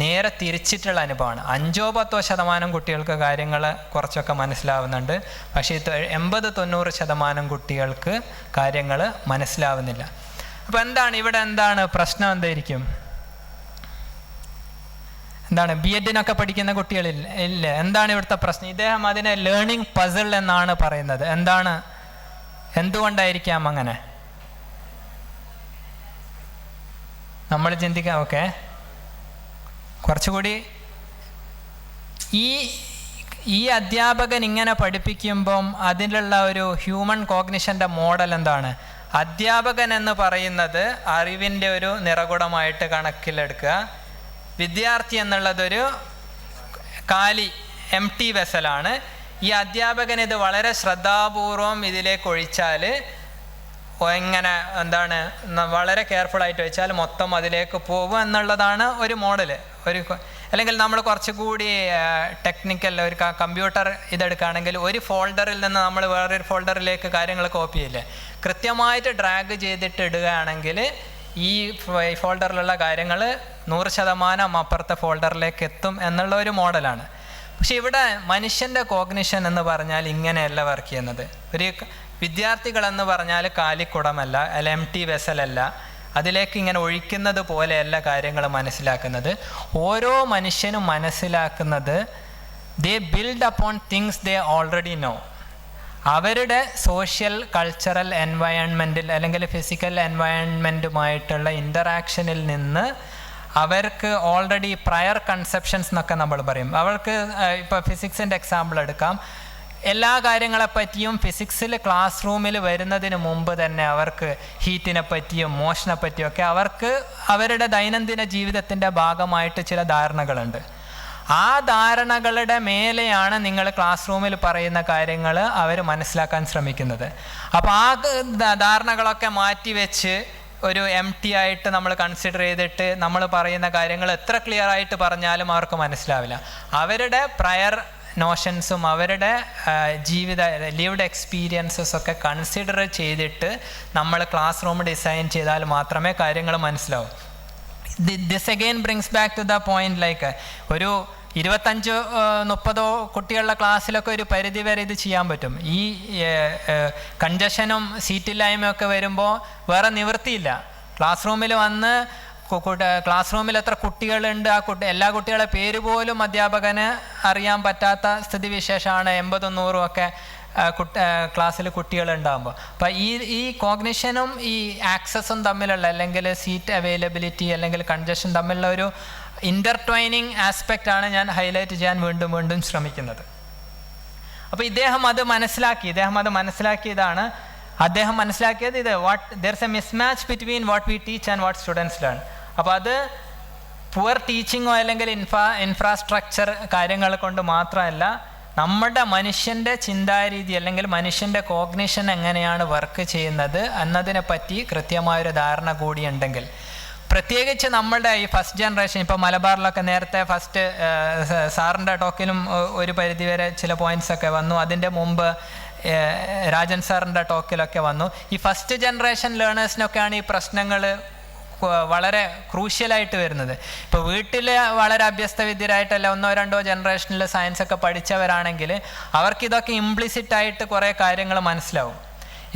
നേരെ തിരിച്ചിട്ടുള്ള അനുഭവമാണ്. 5-10% കുട്ടികൾക്ക് കാര്യങ്ങൾ കുറച്ചൊക്കെ മനസ്സിലാവുന്നുണ്ട്, പക്ഷേ 80-90% കുട്ടികൾക്ക് കാര്യങ്ങൾ മനസ്സിലാവുന്നില്ല. അപ്പോൾ എന്താണ് പ്രശ്നം? എന്തായിരിക്കും? എന്താണ് BEdനൊക്കെ പഠിക്കുന്ന കുട്ടികളില്ല ഇല്ല? എന്താണ് ഇവിടുത്തെ പ്രശ്നം? ഇദ്ദേഹം അതിനെ ലേണിംഗ് പസിൽ എന്നാണ് പറയുന്നത്. എന്തുകൊണ്ടായിരിക്കാം അങ്ങനെ? നമ്മൾ ചിന്തിക്കാം. ഓക്കെ, കുറച്ചുകൂടി ഈ അധ്യാപകൻ ഇങ്ങനെ പഠിപ്പിക്കുമ്പം അതിലുള്ള ഒരു ഹ്യൂമൻ കോഗ്നിഷൻ്റെ മോഡൽ എന്താണ്? അധ്യാപകൻ എന്ന് പറയുന്നത് അറിവിൻ്റെ ഒരു നിറകുടമായിട്ട് കണക്കിലെടുക്കുക. വിദ്യാർത്ഥി എന്നുള്ളതൊരു കാലി എംപ്റ്റി വെസലാണ്. ഈ അധ്യാപകൻ ഇത് വളരെ ശ്രദ്ധാപൂർവം ഇതിലേക്ക് ഒഴിച്ചാൽ, എങ്ങനെ വളരെ കെയർഫുള്ളായിട്ട് വെച്ചാൽ മൊത്തം അതിലേക്ക് പോകും എന്നുള്ളതാണ് ഒരു മോഡല്. അല്ലെങ്കിൽ നമ്മൾ കുറച്ചുകൂടി ടെക്നിക്കൽ ഒരു കമ്പ്യൂട്ടർ ഇതെടുക്കുകയാണെങ്കിൽ, ഒരു ഫോൾഡറിൽ നിന്ന് നമ്മൾ വേറൊരു ഫോൾഡറിലേക്ക് കാര്യങ്ങൾ കോപ്പി ചെയ്യില്ലേ, കൃത്യമായിട്ട് ഡ്രാഗ് ചെയ്തിട്ട് ഇടുകയാണെങ്കിൽ ഈ ഫോൾഡറിലുള്ള കാര്യങ്ങൾ 100% അപ്പുറത്തെ ഫോൾഡറിലേക്ക് എത്തും എന്നുള്ള ഒരു മോഡലാണ്. പക്ഷെ ഇവിടെ മനുഷ്യൻ്റെ കോഗ്നിഷൻ എന്ന് പറഞ്ഞാൽ ഇങ്ങനെയല്ല വർക്ക് ചെയ്യുന്നത്. ഒരു വിദ്യാർത്ഥികളെന്ന് പറഞ്ഞാൽ കാലിക്കുടമല്ല, അല്ല എംപ്റ്റി വെസലല്ല, അതിലേക്ക് ഇങ്ങനെ ഒഴിക്കുന്നത് പോലെയല്ല കാര്യങ്ങൾ മനസ്സിലാക്കുന്നത്. ഓരോ മനുഷ്യനും മനസ്സിലാക്കുന്നത് they build upon things they already know. അവരുടെ സോഷ്യൽ കൾച്ചറൽ എൻവയൺമെൻറ്റിൽ അല്ലെങ്കിൽ ഫിസിക്കൽ എൻവയൺമെൻറ്റുമായിട്ടുള്ള ഇൻ്ററാക്ഷനിൽ നിന്ന് അവർക്ക് ഓൾറെഡി പ്രയർ കൺസെപ്ഷൻസ് എന്നൊക്കെ നമ്മൾ പറയും. അവർക്ക് ഇപ്പോൾ ഫിസിക്സിൻ്റെ എക്സാമ്പിൾ എടുക്കാം. എല്ലാ കാര്യങ്ങളെപ്പറ്റിയും ഫിസിക്സിൽ ക്ലാസ് റൂമിൽ വരുന്നതിന് മുമ്പ് തന്നെ അവർക്ക് ഹീറ്റിനെ പറ്റിയും മോഷനെ പറ്റിയും ഒക്കെ അവർക്ക് അവരുടെ ദൈനംദിന ജീവിതത്തിൻ്റെ ഭാഗമായിട്ട് ചില ധാരണകളുണ്ട്. ആ ധാരണകളുടെ മേലെയാണ് നിങ്ങൾ ക്ലാസ് റൂമിൽ പറയുന്ന കാര്യങ്ങൾ അവർ മനസ്സിലാക്കാൻ ശ്രമിക്കുന്നത്. അപ്പോൾ ആ ധാരണകളൊക്കെ മാറ്റിവെച്ച് ഒരു എംപ്റ്റി ആയിട്ട് നമ്മൾ കൺസിഡർ ചെയ്തിട്ട് നമ്മൾ പറയുന്ന കാര്യങ്ങൾ എത്ര ക്ലിയർ ആയിട്ട് പറഞ്ഞാലും അവർക്ക് മനസ്സിലാവില്ല. അവരുടെ പ്രയർ നോഷൻസും അവരുടെ ലീവ്ഡ് എക്സ്പീരിയൻസസ് ഒക്കെ കൺസിഡർ ചെയ്തിട്ട് നമ്മൾ ക്ലാസ് റൂം ഡിസൈൻ ചെയ്താൽ മാത്രമേ കാര്യങ്ങൾ മനസ്സിലാവൂ. This again brings back to the point, like ഒരു 25-30 കുട്ടികളുടെ ക്ലാസ്സിലൊക്കെ ഒരു പരിധി വരെ ഇത് ചെയ്യാൻ പറ്റും. ഈ കൺജഷനും സീറ്റില്ലായ്മയൊക്കെ വരുമ്പോൾ വേറെ നിവൃത്തിയില്ല. ക്ലാസ് റൂമിൽ വന്ന് ക്ലാസ് റൂമിൽ എത്ര കുട്ടികളുണ്ട്, എല്ലാ കുട്ടികളെ പേര് പോലും അധ്യാപകന് അറിയാൻ പറ്റാത്ത സ്ഥിതിവിശേഷമാണ്. 80-100 ഒക്കെ ക്ലാസ്സിൽ കുട്ടികളുണ്ടാകുമ്പോൾ. അപ്പോൾ ഈ കോഗ്നിഷനും ഈ ആക്സസും തമ്മിലുള്ള, അല്ലെങ്കിൽ സീറ്റ് അവൈലബിലിറ്റി അല്ലെങ്കിൽ കൺജഷൻ തമ്മിലുള്ള ഒരു ഇൻ്റർട്വൈനിങ് ആസ്പെക്റ്റാണ് ഞാൻ ഹൈലൈറ്റ് ചെയ്യാൻ വീണ്ടും വീണ്ടും ശ്രമിക്കുന്നത്. അപ്പോൾ അദ്ദേഹം മനസ്സിലാക്കിയത് ഇത് there is A mismatch between what we teach and what students learn. അപ്പോൾ അത് പുവർ ടീച്ചിങ്ങോ അല്ലെങ്കിൽ ഇൻഫ്രാസ്ട്രക്ചർ കാര്യങ്ങൾ കൊണ്ട് മാത്രമല്ല, നമ്മുടെ മനുഷ്യൻ്റെ ചിന്താരീതി അല്ലെങ്കിൽ മനുഷ്യൻ്റെ കോഗ്നിഷൻ എങ്ങനെയാണ് വർക്ക് ചെയ്യുന്നത് എന്നതിനെ പറ്റി കൃത്യമായൊരു ധാരണ കൂടിയുണ്ടെങ്കിൽ, പ്രത്യേകിച്ച് നമ്മളുടെ ഈ ഫസ്റ്റ് ജനറേഷൻ, ഇപ്പോൾ മലബാറിലൊക്കെ നേരത്തെ ഫസ്റ്റ് സാറിൻ്റെ ടോക്കിലും ഒരു പരിധിവരെ ചില പോയിൻറ്റ്സൊക്കെ വന്നു, അതിൻ്റെ മുമ്പ് രാജൻ സാറിൻ്റെ ടോക്കിലൊക്കെ വന്നു. ഈ ഫസ്റ്റ് ജനറേഷൻ ലേണേഴ്സിനൊക്കെയാണ് ഈ പ്രശ്നങ്ങൾ വളരെ ക്രൂഷ്യലായിട്ട് വരുന്നത്. ഇപ്പോൾ വീട്ടിൽ വളരെ അഭ്യസ്തവിദ്യരായിട്ടല്ല 1-2 ജനറേഷനിൽ സയൻസൊക്കെ പഠിച്ചവരാണെങ്കിൽ അവർക്കിതൊക്കെ ഇംപ്ലിസിറ്റായിട്ട് കുറേ കാര്യങ്ങൾ മനസ്സിലാവും.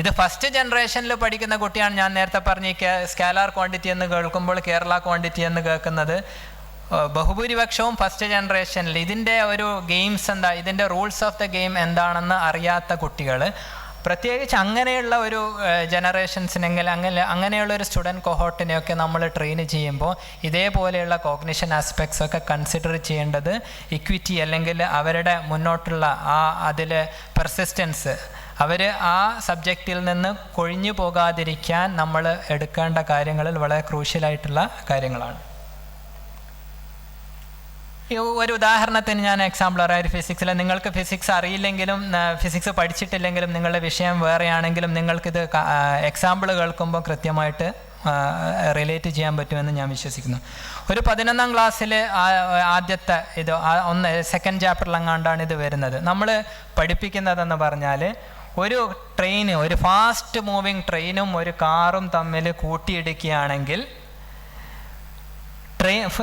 ഇത് ഫസ്റ്റ് ജനറേഷനിൽ പഠിക്കുന്ന കുട്ടിയാണ് ഞാൻ നേരത്തെ പറഞ്ഞ ഈ സ്കാലാർ ക്വാണ്ടിറ്റി എന്ന് കേൾക്കുമ്പോൾ കേരള ക്വാണ്ടിറ്റി എന്ന് കേൾക്കുന്നത്. ബഹുഭൂരിപക്ഷവും ഫസ്റ്റ് ജനറേഷനിൽ ഇതിൻ്റെ ഒരു ഗെയിംസ് എന്താ, ഇതിൻ്റെ റൂൾസ് ഓഫ് ദ ഗെയിം എന്താണെന്ന് അറിയാത്ത കുട്ടികൾ, പ്രത്യേകിച്ച് അങ്ങനെയുള്ള ഒരു ജനറേഷൻസിനെങ്കിൽ അങ്ങനെയുള്ള ഒരു സ്റ്റുഡൻറ്റ് കൊഹോട്ടിനെയൊക്കെ നമ്മൾ ട്രെയിൻ ചെയ്യുമ്പോൾ ഇതേപോലെയുള്ള കോഗ്നിഷൻ ആസ്പെക്ട്സ് ഒക്കെ കൺസിഡർ ചെയ്യേണ്ടത് ഇക്വിറ്റി അല്ലെങ്കിൽ അവരുടെ മുന്നോട്ടുള്ള അതിൽ പെർസിസ്റ്റൻസ്, അവർ ആ സബ്ജക്റ്റിൽ നിന്ന് കൊഴിഞ്ഞു പോകാതിരിക്കാൻ നമ്മൾ എടുക്കേണ്ട കാര്യങ്ങളിൽ വളരെ ക്രൂഷ്യലായിട്ടുള്ള കാര്യങ്ങളാണ്. ഒരു ഉദാഹരണത്തിന് ഞാൻ എക്സാമ്പിൾ പറയാം. ഫിസിക്സിൽ നിങ്ങൾക്ക് ഫിസിക്സ് അറിയില്ലെങ്കിലും ഫിസിക്സ് പഠിച്ചിട്ടില്ലെങ്കിലും നിങ്ങളുടെ വിഷയം വേറെയാണെങ്കിലും നിങ്ങൾക്കിത് എക്സാമ്പിൾ കേൾക്കുമ്പോൾ കൃത്യമായിട്ട് റിലേറ്റ് ചെയ്യാൻ പറ്റുമെന്ന് ഞാൻ വിശ്വസിക്കുന്നു. ഒരു 11ാം ക്ലാസ്സിൽ ആദ്യത്തെ സെക്കൻഡ് ചാപ്റ്ററിലെങ്ങാണ്ടാണ് ഇത് വരുന്നത്. നമ്മൾ പഠിപ്പിക്കുന്നതെന്ന് പറഞ്ഞാൽ ഒരു ട്രെയിന്, ഒരു ഫാസ്റ്റ് മൂവിങ് ട്രെയിനും ഒരു കാറും തമ്മിൽ കൂട്ടിയിടിക്കുകയാണെങ്കിൽ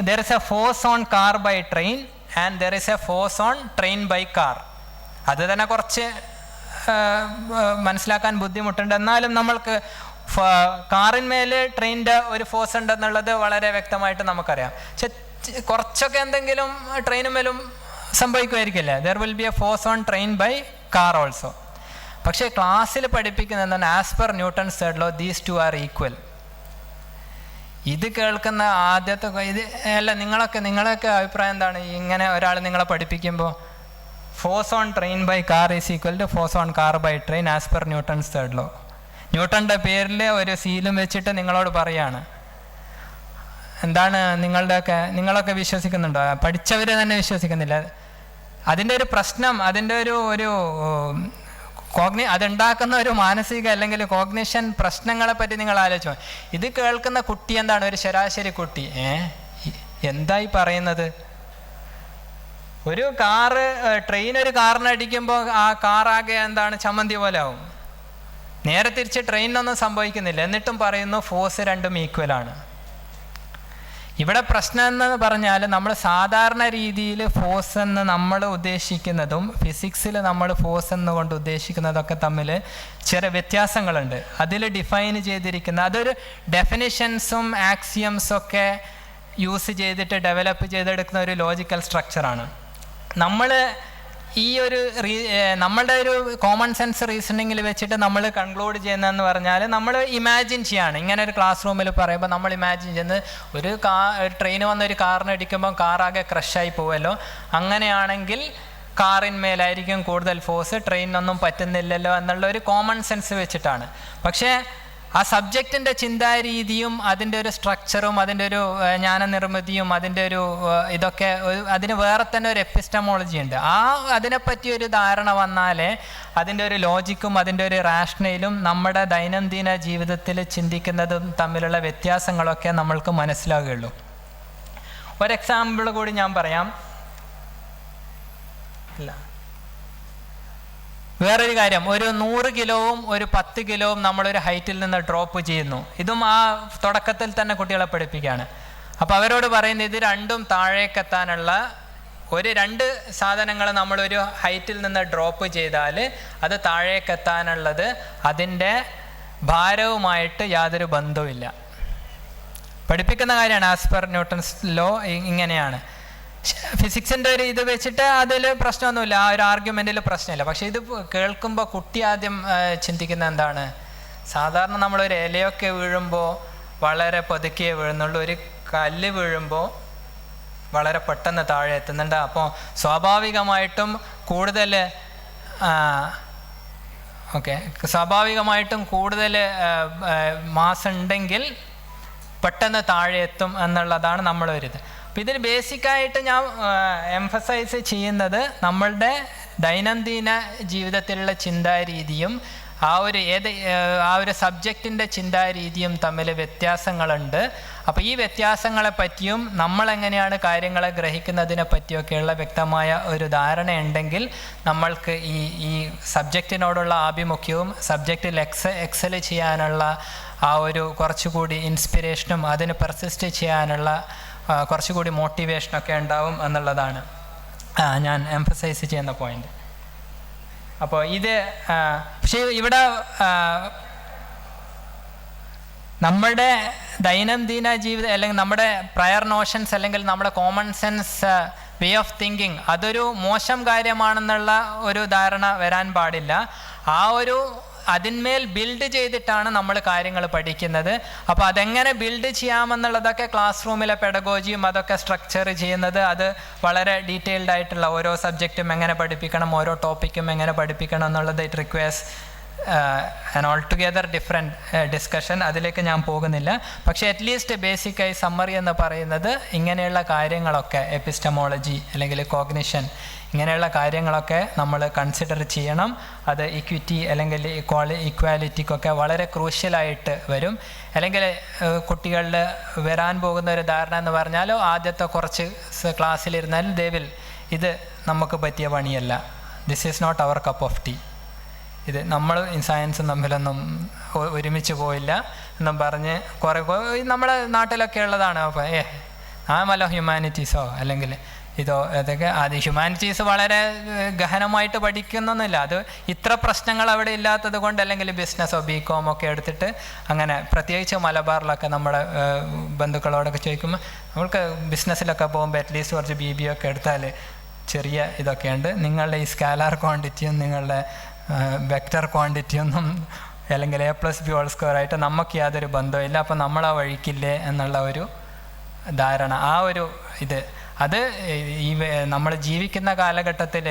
there is a force on car by train and there is a force on train by car. അത് തന്നെ കുറച്ച് മനസ്സിലാക്കാൻ ബുദ്ധിമുട്ടുണ്ട്. എന്നാലും നമ്മൾക്ക് കാറിന്മേൽ ട്രെയിനിൻ്റെ ഒരു ഫോഴ്സ് ഉണ്ടെന്നുള്ളത് വളരെ വ്യക്തമായിട്ട് നമുക്കറിയാം. പക്ഷെ കുറച്ചൊക്കെ എന്തെങ്കിലും ട്രെയിനുമേലും സംഭവിക്കുമായിരിക്കില്ലേ. there will be a force on train by car also. പക്ഷേ ക്ലാസ്സിൽ പഠിപ്പിക്കുന്നത് എന്താണ്, as per Newton's third law these two are equal. ഇത് കേൾക്കുന്ന ആദ്യത്തെ ഇത് അല്ല, നിങ്ങളൊക്കെ അഭിപ്രായം എന്താണ്? ഇങ്ങനെ ഒരാൾ നിങ്ങളെ പഠിപ്പിക്കുമ്പോൾ force on train by car is equal to force on car by train as per Newton's third law. ന്യൂട്ടൻ്റെ പേരിൽ ഒരു സീലും വെച്ചിട്ട് നിങ്ങളോട് പറയാണ്. എന്താണ് നിങ്ങളൊക്കെ വിശ്വസിക്കുന്നുണ്ടോ? പഠിച്ചവർ തന്നെ വിശ്വസിക്കുന്നില്ല. അതിൻ്റെ ഒരു പ്രശ്നം, അതിൻ്റെ ഒരു അതുണ്ടാക്കുന്ന ഒരു മാനസിക അല്ലെങ്കിൽ കോഗ്നിഷൻ പ്രശ്നങ്ങളെ പറ്റി നിങ്ങൾ ആലോചിച്ചോ. ഇത് കേൾക്കുന്ന കുട്ടി എന്താണ്, ഒരു ശരാശരി കുട്ടി, എന്തായി പറയുന്നത്? ഒരു ട്രെയിൻ ഒരു കാറിനടിക്കുമ്പോൾ ആ കാറാകെ എന്താണ് ചമ്മന്തി പോലെ ആവും. നേരെ തിരിച്ച് ട്രെയിനിനൊന്നും സംഭവിക്കുന്നില്ല, എന്നിട്ടും പറയുന്നു ഫോഴ്സ് രണ്ടും ഈക്വലാണ്. ഇവിടെ പ്രശ്നം എന്ന് പറഞ്ഞാൽ നമ്മൾ സാധാരണ രീതിയിൽ ഫോഴ്സ് എന്ന് നമ്മൾ ഉദ്ദേശിക്കുന്നതും ഫിസിക്സിൽ നമ്മൾ ഫോഴ്സ് എന്നുകൊണ്ട് ഉദ്ദേശിക്കുന്നതൊക്കെ തമ്മിൽ ചെറിയ വ്യത്യാസങ്ങളുണ്ട്. അതിൽ ഡിഫൈൻ ചെയ്തിരിക്കുന്ന അതൊരു ഡെഫിനിഷൻസും ആക്സിയംസൊക്കെ യൂസ് ചെയ്തിട്ട് ഡെവലപ്പ് ചെയ്തെടുക്കുന്ന ഒരു ലോജിക്കൽ സ്ട്രക്ചറാണ്. നമ്മൾ ഈ നമ്മളുടെ ഒരു കോമൺ സെൻസ് റീസണിങ്ങിൽ വെച്ചിട്ട് നമ്മൾ കൺക്ലൂഡ് ചെയ്യുന്നതെന്ന് പറഞ്ഞാൽ നമ്മൾ ഇമാജിൻ ചെയ്യാണ്. ഇങ്ങനെ ഒരു ക്ലാസ് റൂമിൽ പറയുമ്പോൾ നമ്മൾ ഇമാജിൻ ചെയ്യുന്നത് ഒരു ട്രെയിൻ വന്ന് ഒരു കാറിന് അടിക്കുമ്പോൾ കാറാകെ ക്രഷായി പോവുമല്ലോ, അങ്ങനെയാണെങ്കിൽ കാറിന്മേലായിരിക്കും കൂടുതൽ ഫോഴ്സ്, ട്രെയിനൊന്നും പറ്റുന്നില്ലല്ലോ എന്നുള്ള ഒരു കോമൺ സെൻസ് വെച്ചിട്ടാണ്. പക്ഷേ ആ സബ്ജക്റ്റിൻ്റെ ചിന്താരീതിയും അതിൻ്റെ ഒരു സ്ട്രക്ചറും അതിൻ്റെ ഒരു ജ്ഞാനനിർമ്മിതിയും അതിൻ്റെ ഒരു ഇതൊക്കെ അതിന് വേറെ തന്നെ ഒരു എപ്പിസ്റ്റമോളജി ഉണ്ട്. അതിനെപ്പറ്റി ഒരു ധാരണ വന്നാലേ അതിൻ്റെ ഒരു ലോജിക്കും അതിൻ്റെ ഒരു റാഷണലും നമ്മുടെ ദൈനംദിന ജീവിതത്തിൽ ചിന്തിക്കുന്നതും തമ്മിലുള്ള വ്യത്യാസങ്ങളൊക്കെ നമ്മൾക്ക് മനസ്സിലാവുകയുള്ളൂ. ഒരു എക്സാമ്പിൾ കൂടി ഞാൻ പറയാം. ഇല്ല, വേറൊരു കാര്യം, ഒരു 100 കിലോവും ഒരു 10 കിലോവും നമ്മളൊരു ഹൈറ്റിൽ നിന്ന് ഡ്രോപ്പ് ചെയ്യുന്നു. ഇതും ആ തുടക്കത്തിൽ തന്നെ കുട്ടികളെ പഠിപ്പിക്കുകയാണ്. അപ്പോൾ അവരോട് പറയുന്നത് ഇത് രണ്ടും താഴേക്കെത്താനുള്ള 2 സാധനങ്ങൾ നമ്മളൊരു ഹൈറ്റിൽ നിന്ന് ഡ്രോപ്പ് ചെയ്താൽ അത് താഴേക്കെത്താനുള്ളത് അതിൻ്റെ ഭാരവുമായിട്ട് യാതൊരു ബന്ധവുമില്ല. പഠിപ്പിക്കുന്ന കാര്യമാണ്. ആസ് പെർ ന്യൂട്ടൺസ് ലോ ഇങ്ങനെയാണ്. ഫിസിക്സിൻ്റെ ഒരു ഇത് വെച്ചിട്ട് അതിൽ പ്രശ്നമൊന്നുമില്ല, ആ ഒരു ആർഗ്യുമെൻറ്റിൽ പ്രശ്നമില്ല. പക്ഷേ ഇത് കേൾക്കുമ്പോൾ കുട്ടി ആദ്യം ചിന്തിക്കുന്ന എന്താണ്, സാധാരണ നമ്മളൊരു ഇലയൊക്കെ വീഴുമ്പോൾ വളരെ പതുക്കിയേ വീഴുന്നുള്ളൂ, ഒരു കല്ല് വീഴുമ്പോൾ വളരെ പെട്ടെന്ന് താഴെ എത്തുന്നുണ്ട്. അപ്പോൾ സ്വാഭാവികമായിട്ടും കൂടുതൽ മാസ് ഉണ്ടെങ്കിൽ പെട്ടെന്ന് താഴെ എത്തും എന്നുള്ളതാണ് നമ്മളൊരിത്. അപ്പോൾ ഇതിൽ ബേസിക്കായിട്ട് ഞാൻ എംഫസൈസ് ചെയ്യുന്നത് നമ്മളുടെ ദൈനംദിന ജീവിതത്തിലുള്ള ചിന്താരീതിയും ആ ഒരു സബ്ജക്റ്റിൻ്റെ ചിന്താരീതിയും തമ്മിൽ വ്യത്യാസങ്ങളുണ്ട്. അപ്പോൾ ഈ വ്യത്യാസങ്ങളെ പറ്റിയും നമ്മളെങ്ങനെയാണ് കാര്യങ്ങളെ ഗ്രഹിക്കുന്നതിനെ പറ്റിയൊക്കെയുള്ള വ്യക്തമായ ഒരു ധാരണ ഉണ്ടെങ്കിൽ നമ്മൾക്ക് ഈ സബ്ജക്റ്റിനോടുള്ള ആഭിമുഖ്യവും സബ്ജക്റ്റിൽ എക്സൽ ചെയ്യാനുള്ള ആ ഒരു കുറച്ചുകൂടി ഇൻസ്പിറേഷനും അതിന് പെർസിസ്റ്റ് ചെയ്യാനുള്ള കുറച്ചുകൂടി മോട്ടിവേഷനൊക്കെ ഉണ്ടാവും എന്നുള്ളതാണ് ഞാൻ എംഫസൈസ് ചെയ്യുന്ന പോയിന്റ്. അപ്പോൾ ഇത് പക്ഷേ ഇവിടെ നമ്മുടെ ദൈനംദിന ജീവിതം അല്ലെങ്കിൽ നമ്മുടെ പ്രയർ നോഷൻസ് അല്ലെങ്കിൽ നമ്മുടെ common sense way of thinking അതൊരു മോശം കാര്യമാണെന്നുള്ള ഒരു ധാരണ വരാൻ പാടില്ല. അതിന്മേൽ ബിൽഡ് ചെയ്തിട്ടാണ് നമ്മൾ കാര്യങ്ങൾ പഠിക്കുന്നത്. അപ്പോൾ അതെങ്ങനെ ബിൽഡ് ചെയ്യാമെന്നുള്ളതൊക്കെ ക്ലാസ് റൂമിലെ പെഡഗോജിയും അതൊക്കെ സ്ട്രക്ചർ ചെയ്യുന്നത് അത് വളരെ ഡീറ്റെയിൽഡ് ആയിട്ടുള്ള ഓരോ സബ്ജക്റ്റും എങ്ങനെ പഠിപ്പിക്കണം, ഓരോ ടോപ്പിക്കും എങ്ങനെ പഠിപ്പിക്കണം എന്നുള്ളത് it requires an all together different discussion. അതിലേക്ക് ഞാൻ പോകുന്നില്ല. പക്ഷേ അറ്റ്ലീസ്റ്റ് ബേസിക്കായി സമ്മറി എന്ന് പറയുന്നത് ഇങ്ങനെയുള്ള കാര്യങ്ങളൊക്കെ എപ്പിസ്റ്റമോളജി അല്ലെങ്കിൽ കോഗ്നിഷൻ ഇങ്ങനെയുള്ള കാര്യങ്ങളൊക്കെ നമ്മൾ കൺസിഡർ ചെയ്യണം. അത് ഇക്വിറ്റി അല്ലെങ്കിൽ ഇക്വാലിറ്റിക്കൊക്കെ വളരെ ക്രൂഷ്യലായിട്ട് വരും. അല്ലെങ്കിൽ കുട്ടികളിൽ വരാൻ പോകുന്ന ഒരു ധാരണ എന്ന് പറഞ്ഞാൽ ആദ്യത്തെ കുറച്ച് ക്ലാസ്സിലിരുന്നാലും ഇത് നമുക്ക് പറ്റിയ പണിയല്ല, this is not our cup of tea, ഇത് നമ്മൾ സയൻസും തമ്മിലൊന്നും ഒരുമിച്ച് പോയില്ല എന്നും പറഞ്ഞ് കുറേ നമ്മുടെ നാട്ടിലൊക്കെ ഉള്ളതാണ്. അപ്പോൾ വല്ല ഹ്യൂമാനിറ്റീസോ അല്ലെങ്കിൽ ഇതോ അതൊക്കെ ഹ്യൂമാനിറ്റീസ് വളരെ ഗഹനമായിട്ട് പഠിക്കുന്നൊന്നുമില്ല. അത് ഇത്ര പ്രശ്നങ്ങൾ അവിടെ ഇല്ലാത്തത് കൊണ്ട് അല്ലെങ്കിൽ ബിസിനസ്സോ ബികോമോ ഒക്കെ എടുത്തിട്ട് അങ്ങനെ പ്രത്യേകിച്ച് മലബാറിലൊക്കെ നമ്മുടെ ബന്ധുക്കളോടൊക്കെ ചോദിക്കുമ്പോൾ നമ്മൾക്ക് ബിസിനസ്സിലൊക്കെ പോകുമ്പോൾ അറ്റ്ലീസ്റ്റ് കുറച്ച് BBA ഒക്കെ എടുത്താൽ ചെറിയ ഇതൊക്കെയുണ്ട്, നിങ്ങളുടെ ഈ സ്കാലാർ ക്വാണ്ടിറ്റിയും നിങ്ങളുടെ വെക്റ്റർ ക്വാണ്ടിറ്റിയൊന്നും അല്ലെങ്കിൽ A+B² ആയിട്ട് നമുക്ക് യാതൊരു ബന്ധമില്ല, അപ്പോൾ നമ്മളാ വഴിക്കില്ലേ എന്നുള്ള ഒരു ധാരണ, അത് ഈ നമ്മൾ ജീവിക്കുന്ന കാലഘട്ടത്തിൽ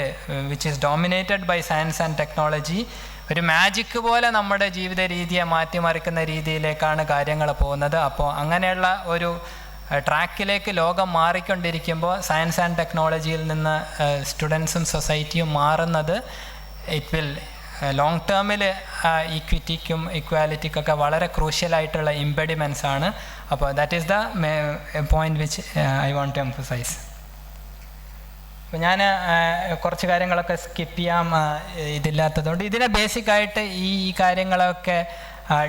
which is dominated by science and technology ഒരു മാജിക് പോലെ നമ്മുടെ ജീവിത രീതിയെ മാറ്റിമറിക്കുന്ന രീതിയിലേക്കാണ് കാര്യങ്ങൾ പോകുന്നത്. അപ്പോൾ അങ്ങനെയുള്ള ഒരു ട്രാക്കിലേക്ക് ലോകം മാറിക്കൊണ്ടിരിക്കുമ്പോൾ സയൻസ് ആൻഡ് ടെക്നോളജിയിൽ നിന്ന് സ്റ്റുഡൻസും സൊസൈറ്റിയും മാറുന്നത് ഇറ്റ് വിൽ ലോങ് ടേമിൽ ഈക്വിറ്റിക്കും ഇക്വാലിറ്റിക്കൊക്കെ വളരെ ക്രൂഷ്യലായിട്ടുള്ള ഇംപെഡിമെൻറ്റ്സ് ആണ്. അപ്പോൾ that is the point which I want to emphasise. അപ്പോൾ ഞാൻ കുറച്ച് കാര്യങ്ങളൊക്കെ സ്കിപ്പ് ചെയ്യാം ഇതില്ലാത്തതുകൊണ്ട്. ഇതിനെ ബേസിക്കായിട്ട് ഈ കാര്യങ്ങളൊക്കെ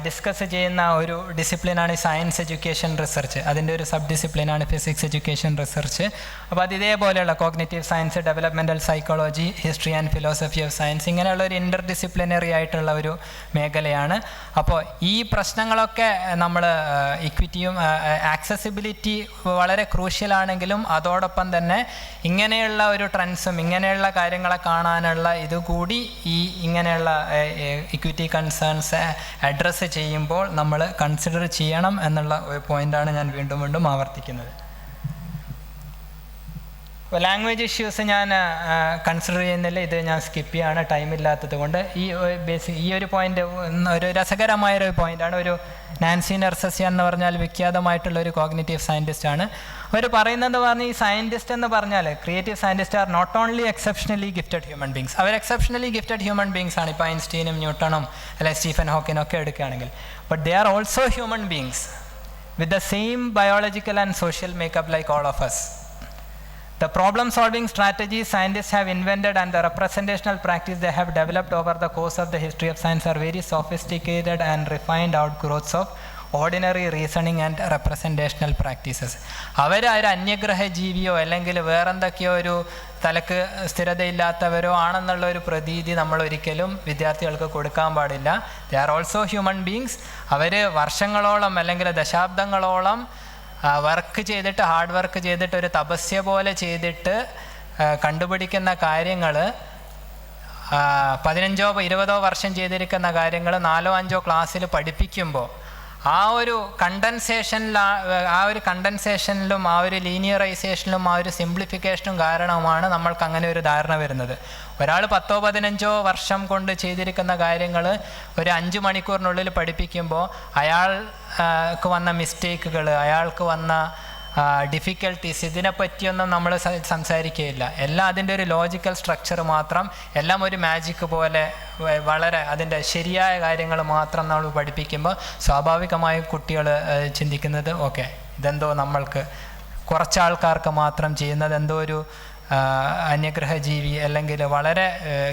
ഡിസ്കസ് ചെയ്യുന്ന ഒരു ഡിസിപ്ലിനാണ് സയൻസ് എഡ്യൂക്കേഷൻ റിസർച്ച്. അതിൻ്റെ ഒരു സബ് ഡിസിപ്ലിനാണ് ഫിസിക്സ് എഡ്യൂക്കേഷൻ റിസർച്ച്. അപ്പോൾ അത് ഇതേപോലെയുള്ള cognitive science, developmental psychology, history and philosophy of science ഇങ്ങനെയുള്ള ഒരു ഇൻ്റർ ഡിസിപ്ലിനറി ആയിട്ടുള്ള ഒരു മേഖലയാണ്. അപ്പോൾ ഈ പ്രശ്നങ്ങളൊക്കെ നമ്മൾ ഇക്വിറ്റിയും ആക്സസിബിലിറ്റി വളരെ ക്രൂഷ്യലാണെങ്കിലും അതോടൊപ്പം തന്നെ ഇങ്ങനെയുള്ള ഒരു ട്രെൻഡ്സും ഇങ്ങനെയുള്ള കാര്യങ്ങളെ കാണാനുള്ള ഇതുകൂടി ഈ ഇങ്ങനെയുള്ള ഇക്വിറ്റി കൺസേൺസ് അഡ്രസ്സ് ചെയ്യുമ്പോൾ നമ്മൾ കൺസിഡർ ചെയ്യണം എന്നുള്ള ഒരു പോയിൻ്റാണ് ഞാൻ വീണ്ടും വീണ്ടും ആവർത്തിക്കുന്നത്. അപ്പോൾ ലാംഗ്വേജ് ഇഷ്യൂസ് ഞാൻ കൺസിഡർ ചെയ്യുന്നില്ല, ഇത് ഞാൻ സ്കിപ്പ് ചെയ്യാണ് ടൈമില്ലാത്തത് കൊണ്ട്. ഈ ഒരു പോയിൻ്റ് ഒരു രസകരമായൊരു പോയിൻ്റാണ്. ഒരു നാൻസി നെർസസ്യാൻ എന്ന് പറഞ്ഞാൽ വിഖ്യാതമായിട്ടുള്ളൊരു കോഗ്നിറ്റീവ് സയൻറ്റിസ്റ്റാണ്. അവർ പറയുന്നത് പറഞ്ഞാൽ ഈ സയൻറ്റിസ്റ്റ് എന്ന് പറഞ്ഞാൽ creative scientist are not only exceptionally gifted human beings. അവർ എക്സെപ്ഷണലി ഗിഫ്റ്റഡ് ഹ്യൂമൻ ബീങ്സ് ആണ്. ഇപ്പോൾ ഐൻസ്റ്റീനും ന്യൂട്ടണും അല്ലെങ്കിൽ സ്റ്റീഫൻ ഹോക്കിനും ഒക്കെ എടുക്കുകയാണെങ്കിൽ. But they are also human beings with the same biological and social makeup like all of us. The problem-solving strategies scientists have invented and the representational practice they have developed over the course of the history of science are very sophisticated and refined outgrowths of ordinary reasoning and representational practices. അവർ ഒരു അന്യഗ്രഹ ജീവിയോ അല്ലെങ്കിൽ വേറെന്തൊക്കെയോ ഒരു തലക്ക് സ്ഥിരതയില്ലാത്തവരോ ആണെന്നുള്ള ഒരു പ്രതീതി നമ്മൾ ഒരിക്കലും വിദ്യാർത്ഥികൾക്ക് കൊടുക്കാൻ പാടില്ല. They are also human beings. അവർ വർഷങ്ങളോളം അല്ലെങ്കിൽ ദശാബ്ദങ്ങളോളം വർക്ക് ചെയ്തിട്ട്, ഹാർഡ് വർക്ക് ചെയ്തിട്ട്, ഒരു തപസ്യ പോലെ ചെയ്തിട്ട് കണ്ടുപിടിക്കുന്ന കാര്യങ്ങൾ, 15-20 വർഷം ചെയ്തിരിക്കുന്ന കാര്യങ്ങൾ 4-5 ക്ലാസ്സിൽ പഠിപ്പിക്കുമ്പോൾ ആ ഒരു കണ്ടൻസേഷനിലും ആ ഒരു ലീനിയറൈസേഷനിലും ആ ഒരു സിംപ്ലിഫിക്കേഷനും കാരണമാണ് നമ്മൾക്ക് അങ്ങനെ ഒരു ധാരണ വരുന്നത്. ഒരാൾ 10-15 വർഷം കൊണ്ട് ചെയ്തിരിക്കുന്ന കാര്യങ്ങൾ ഒരു 5 മണിക്കൂറിനുള്ളിൽ പഠിപ്പിക്കുമ്പോൾ അയാൾക്ക് വന്ന മിസ്റ്റേക്കുകൾ, അയാൾക്ക് വന്ന ഡിഫിക്കൽട്ടീസ്, ഇതിനെപ്പറ്റിയൊന്നും നമ്മൾ സംസാരിക്കുകയില്ല. എല്ലാം അതിൻ്റെ ഒരു ലോജിക്കൽ സ്ട്രക്ചർ മാത്രം, എല്ലാം ഒരു മാജിക് പോലെ വളരെ അതിൻ്റെ ശരിയായ കാര്യങ്ങൾ മാത്രം നമ്മൾ പഠിപ്പിക്കുമ്പോൾ സ്വാഭാവികമായും കുട്ടികൾ ചിന്തിക്കുന്നത് ഓക്കെ, ഇതെന്തോ നമ്മൾക്ക് കുറച്ചാൾക്കാർക്ക് മാത്രം ചെയ്യുന്നത്, എന്തോ ഒരു അന്യഗ്രഹജീവി അല്ലെങ്കിൽ വളരെ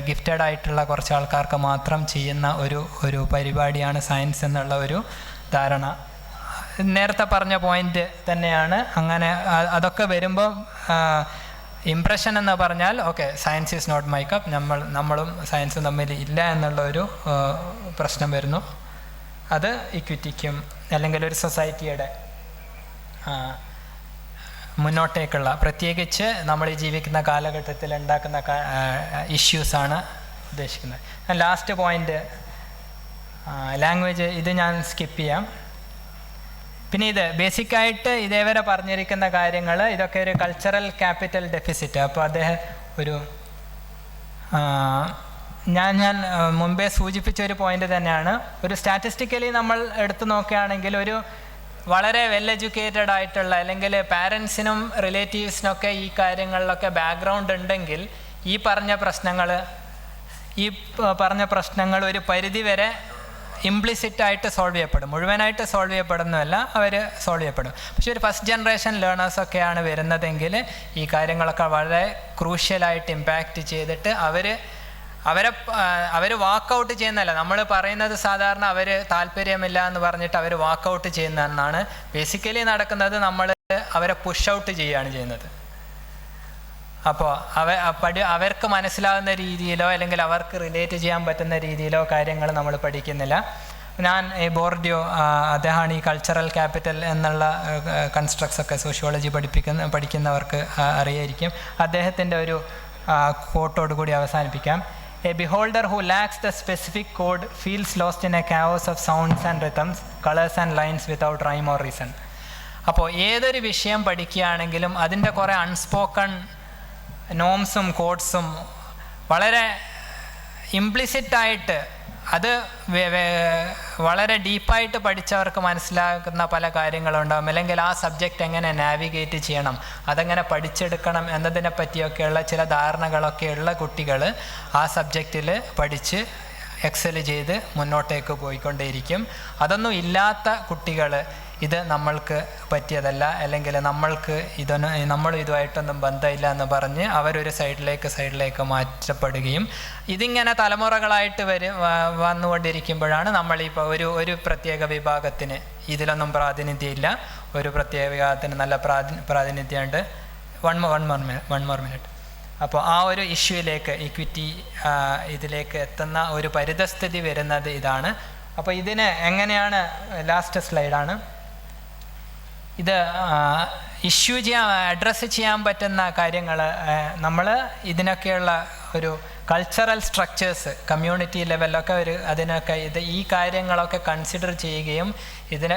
ഗിഫ്റ്റഡ് ആയിട്ടുള്ള കുറച്ച് ആൾക്കാർക്ക് മാത്രം ചെയ്യുന്ന ഒരു പരിപാടിയാണ് സയൻസ് എന്നുള്ള ഒരു ധാരണ. നേരത്തെ പറഞ്ഞ പോയിന്റ് തന്നെയാണ്. അങ്ങനെ അതൊക്കെ വരുമ്പോൾ ഇംപ്രഷൻ എന്ന് പറഞ്ഞാൽ okay, science is not my cup, നമ്മളും സയൻസും തമ്മിൽ ഇല്ല എന്നുള്ള ഒരു പ്രശ്നം വരുന്നു. അത് ഇക്വിറ്റിക്കും അല്ലെങ്കിൽ ഒരു സൊസൈറ്റിയുടെ മുന്നോട്ടേക്കുള്ള, പ്രത്യേകിച്ച് നമ്മൾ ഈ ജീവിക്കുന്ന കാലഘട്ടത്തിൽ ഉണ്ടാക്കുന്ന ഇഷ്യൂസാണ് ഉദ്ദേശിക്കുന്നത്. ലാസ്റ്റ് പോയിന്റ് ലാംഗ്വേജ്, ഇത് ഞാൻ സ്കിപ്പ് ചെയ്യാം. പിന്നെ ഇത് ബേസിക്കായിട്ട് ഇതേവരെ പറഞ്ഞിരിക്കുന്ന കാര്യങ്ങൾ, ഇതൊക്കെ ഒരു കൾച്ചറൽ ക്യാപിറ്റൽ ഡെഫിസിറ്റ്. അപ്പോൾ അദ്ദേഹം ഒരു ഞാൻ മുമ്പേ സൂചിപ്പിച്ച ഒരു പോയിന്റ് തന്നെയാണ്. ഒരു സ്റ്റാറ്റിസ്റ്റിക്കലി നമ്മൾ എടുത്തു നോക്കുകയാണെങ്കിൽ ഒരു വളരെ വെൽ എഡ്യൂക്കേറ്റഡ് ആയിട്ടുള്ള അല്ലെങ്കിൽ പാരൻസിനും റിലേറ്റീവ്സിനൊക്കെ ഈ കാര്യങ്ങളിലൊക്കെ ബാക്ക്ഗ്രൗണ്ട് ഉണ്ടെങ്കിൽ ഈ പറഞ്ഞ പ്രശ്നങ്ങൾ ഒരു പരിധിവരെ ഇംപ്ലിസിറ്റായിട്ട് സോൾവ് ചെയ്യപ്പെടും. മുഴുവനായിട്ട് സോൾവ് ചെയ്യപ്പെടുന്നതല്ല, അവർ സോൾവ് ചെയ്യപ്പെടും. പക്ഷെ ഒരു ഫസ്റ്റ് ജനറേഷൻ ലേണേഴ്സൊക്കെയാണ് വരുന്നതെങ്കിൽ ഈ കാര്യങ്ങളൊക്കെ വളരെ ക്രൂഷ്യലായിട്ട് ഇമ്പാക്റ്റ് ചെയ്തിട്ട് അവർ വാക്കൗട്ട് ചെയ്യുന്നതല്ല. നമ്മൾ പറയുന്നത് സാധാരണ അവർ താല്പര്യമില്ല എന്ന് പറഞ്ഞിട്ട് അവർ വാക്കൗട്ട് ചെയ്യുന്നതെന്നാണ്. ബേസിക്കലി നടക്കുന്നത് നമ്മൾ അവരെ പുഷ് ഔട്ട് ചെയ്യുകയാണ് ചെയ്യുന്നത്. അപ്പോൾ അവർക്ക് മനസ്സിലാകുന്ന രീതിയിലോ അല്ലെങ്കിൽ അവർക്ക് റിലേറ്റ് ചെയ്യാൻ പറ്റുന്ന രീതിയിലോ കാര്യങ്ങൾ നമ്മൾ പഠിക്കുന്നില്ല. ഞാൻ ബോർഡിയോ അദ്ദേഹമാണ് ഈ കൾച്ചറൽ ക്യാപിറ്റൽ എന്നുള്ള കൺസ്ട്രക്ട്സ് ഒക്കെ സോഷ്യോളജി പഠിക്കുന്നവർക്ക് അറിയായിരിക്കും. അദ്ദേഹത്തിൻ്റെ ഒരു കോട്ടോട് കൂടി അവസാനിപ്പിക്കാം. A beholder who lacks the specific code feels lost in a chaos of sounds and rhythms, colors and lines without rhyme or reason. അപ്പോൾ ഏതൊരു വിഷയം പഠിക്കുകയാണെങ്കിലും അതിൻ്റെ കുറേ അൺസ്പോക്കൺ നോംസും കോഡ്സും വളരെ ഇംപ്ലിസിറ്റായിട്ട്, അത് വളരെ ഡീപ്പായിട്ട് പഠിച്ചവർക്ക് മനസ്സിലാക്കുന്ന പല കാര്യങ്ങളുണ്ടാകും. അല്ലെങ്കിൽ ആ സബ്ജക്റ്റ് എങ്ങനെ നാവിഗേറ്റ് ചെയ്യണം, അതെങ്ങനെ പഠിച്ചെടുക്കണം എന്നതിനെ പറ്റിയൊക്കെയുള്ള ചില ധാരണകളൊക്കെയുള്ള കുട്ടികൾ ആ സബ്ജക്റ്റിൽ പഠിച്ച് എക്സൽ ചെയ്ത് മുന്നോട്ടേക്ക് പോയിക്കൊണ്ടേയിരിക്കും. അതൊന്നും ഇല്ലാത്ത കുട്ടികൾ ഇത് നമ്മൾക്ക് പറ്റിയതല്ല, അല്ലെങ്കിൽ നമ്മൾ ഇതുമായിട്ടൊന്നും ബന്ധമില്ല എന്ന് പറഞ്ഞ് അവരൊരു സൈഡിലേക്ക് മാറ്റപ്പെടുകയും ഇതിങ്ങനെ തലമുറകളായിട്ട് വന്നുകൊണ്ടിരിക്കുമ്പോഴാണ് നമ്മളിപ്പോൾ ഒരു പ്രത്യേക വിഭാഗത്തിന് ഇതിലൊന്നും പ്രാതിനിധ്യമില്ല, ഒരു പ്രത്യേക വിഭാഗത്തിന് നല്ല പ്രാതിനിധ്യമുണ്ട്. One more minute. അപ്പോൾ ആ ഒരു ഇഷ്യൂയിലേക്ക്, ഇക്വിറ്റി ഇതിലേക്ക് എത്തുന്ന ഒരു പരിതസ്ഥിതി വരുന്നത് ഇതാണ്. അപ്പോൾ ഇതിന് എങ്ങനെയാണ്, ലാസ്റ്റ് സ്ലൈഡാണ്, ഇത് അഡ്രസ്സ് ചെയ്യാൻ പറ്റുന്ന കാര്യങ്ങൾ, നമ്മൾ ഇതിനൊക്കെയുള്ള ഒരു കൾച്ചറൽ സ്ട്രക്ചേഴ്സ് കമ്മ്യൂണിറ്റി ലെവലിലൊക്കെ അതിനൊക്കെ ഈ കാര്യങ്ങളൊക്കെ കൺസിഡർ ചെയ്യുകയും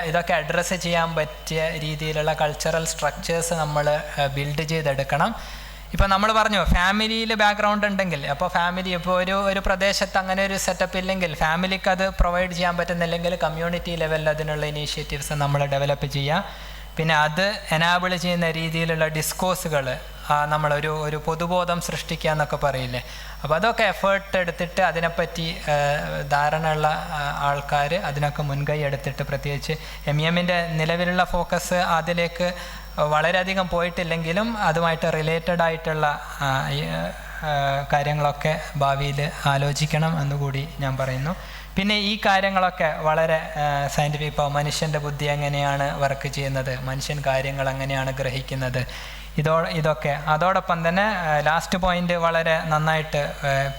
ഇതൊക്കെ അഡ്രസ്സ് ചെയ്യാൻ പറ്റിയ രീതിയിലുള്ള കൾച്ചറൽ സ്ട്രക്ചേഴ്സ് നമ്മൾ ബിൽഡ് ചെയ്തെടുക്കണം. ഇപ്പോൾ നമ്മൾ പറഞ്ഞു ഫാമിലിയിൽ ബാക്ക്ഗ്രൗണ്ട് ഉണ്ടെങ്കിൽ, അപ്പോൾ ഫാമിലി ഇപ്പോൾ ഒരു പ്രദേശത്ത് അങ്ങനെ ഒരു സെറ്റപ്പ് ഇല്ലെങ്കിൽ, ഫാമിലിക്ക് അത് പ്രൊവൈഡ് ചെയ്യാൻ പറ്റുന്നില്ലെങ്കിൽ കമ്മ്യൂണിറ്റി ലെവലിൽ അതിനുള്ള ഇനീഷ്യേറ്റീവ്സ് നമ്മൾ ഡെവലപ്പ് ചെയ്യുക. പിന്നെ അത് എനാബിൾ ചെയ്യുന്ന രീതിയിലുള്ള ഡിസ്കോഴ്സുകൾ നമ്മളൊരു പൊതുബോധം സൃഷ്ടിക്കുക എന്നൊക്കെ പറയില്ലേ. അപ്പോൾ അതൊക്കെ എഫേർട്ട് എടുത്തിട്ട് അതിനെപ്പറ്റി ധാരണയുള്ള ആൾക്കാർ അതിനൊക്കെ മുൻകൈ എടുത്തിട്ട്, പ്രത്യേകിച്ച് MEMൻ്റെ നിലവിലുള്ള ഫോക്കസ് അതിലേക്ക് വളരെയധികം പോയിട്ടില്ലെങ്കിലും അതുമായിട്ട് റിലേറ്റഡ് ആയിട്ടുള്ള കാര്യങ്ങളൊക്കെ ഭാവിയിൽ ആലോചിക്കണം എന്നുകൂടി ഞാൻ പറയുന്നു. പിന്നെ ഈ കാര്യങ്ങളൊക്കെ വളരെ സയൻറ്റിഫിക്, ഇപ്പോൾ മനുഷ്യൻ്റെ ബുദ്ധി എങ്ങനെയാണ് വർക്ക് ചെയ്യുന്നത്, മനുഷ്യൻ കാര്യങ്ങൾ എങ്ങനെയാണ് ഗ്രഹിക്കുന്നത്, ഇതൊക്കെ. അതോടൊപ്പം തന്നെ ലാസ്റ്റ് പോയിന്റ് വളരെ നന്നായിട്ട്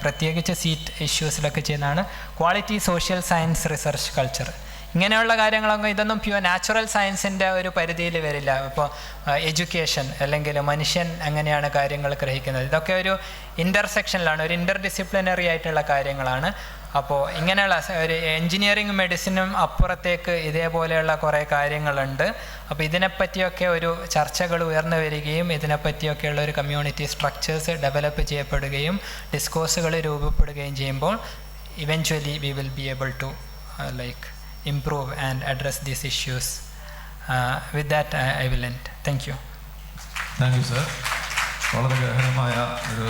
പ്രത്യേകിച്ച് സീറ്റ് ഇഷ്യൂസിലൊക്കെ ചെയ്യുന്നതാണ് quality social science research culture. ഇങ്ങനെയുള്ള കാര്യങ്ങളൊക്കെ ഇതൊന്നും പ്യുവർ നാച്ചുറൽ സയൻസിൻ്റെ ഒരു പരിധിയിൽ വരില്ല. ഇപ്പോൾ എഡ്യൂക്കേഷൻ അല്ലെങ്കിൽ മനുഷ്യൻ എങ്ങനെയാണ് കാര്യങ്ങൾ ഗ്രഹിക്കുന്നത്, ഇതൊക്കെ ഒരു ഇൻ്റർസെക്ഷനിലാണ്, ഒരു ഇൻ്റർ ഡിസിപ്ലിനറി ആയിട്ടുള്ള കാര്യങ്ങളാണ്. അപ്പോൾ ഇങ്ങനെയുള്ള ഒരു എൻജിനീയറിങ് മെഡിസിനും അപ്പുറത്തേക്ക് ഇതേപോലെയുള്ള കുറേ കാര്യങ്ങളുണ്ട്. അപ്പോൾ ഇതിനെപ്പറ്റിയൊക്കെ ഒരു ചർച്ചകൾ ഉയർന്നു വരികയും ഇതിനെപ്പറ്റിയൊക്കെയുള്ള ഒരു കമ്മ്യൂണിറ്റി സ്ട്രക്ചേഴ്സ് ഡെവലപ്പ് ചെയ്യപ്പെടുകയും ഡിസ്കോഴ്സുകൾ രൂപപ്പെടുകയും ചെയ്യുമ്പോൾ eventually we will be able to improve and address these issues. With that I will end. Thank you. Thank you, sir. വളരെ ഗഹനമായ ഒരു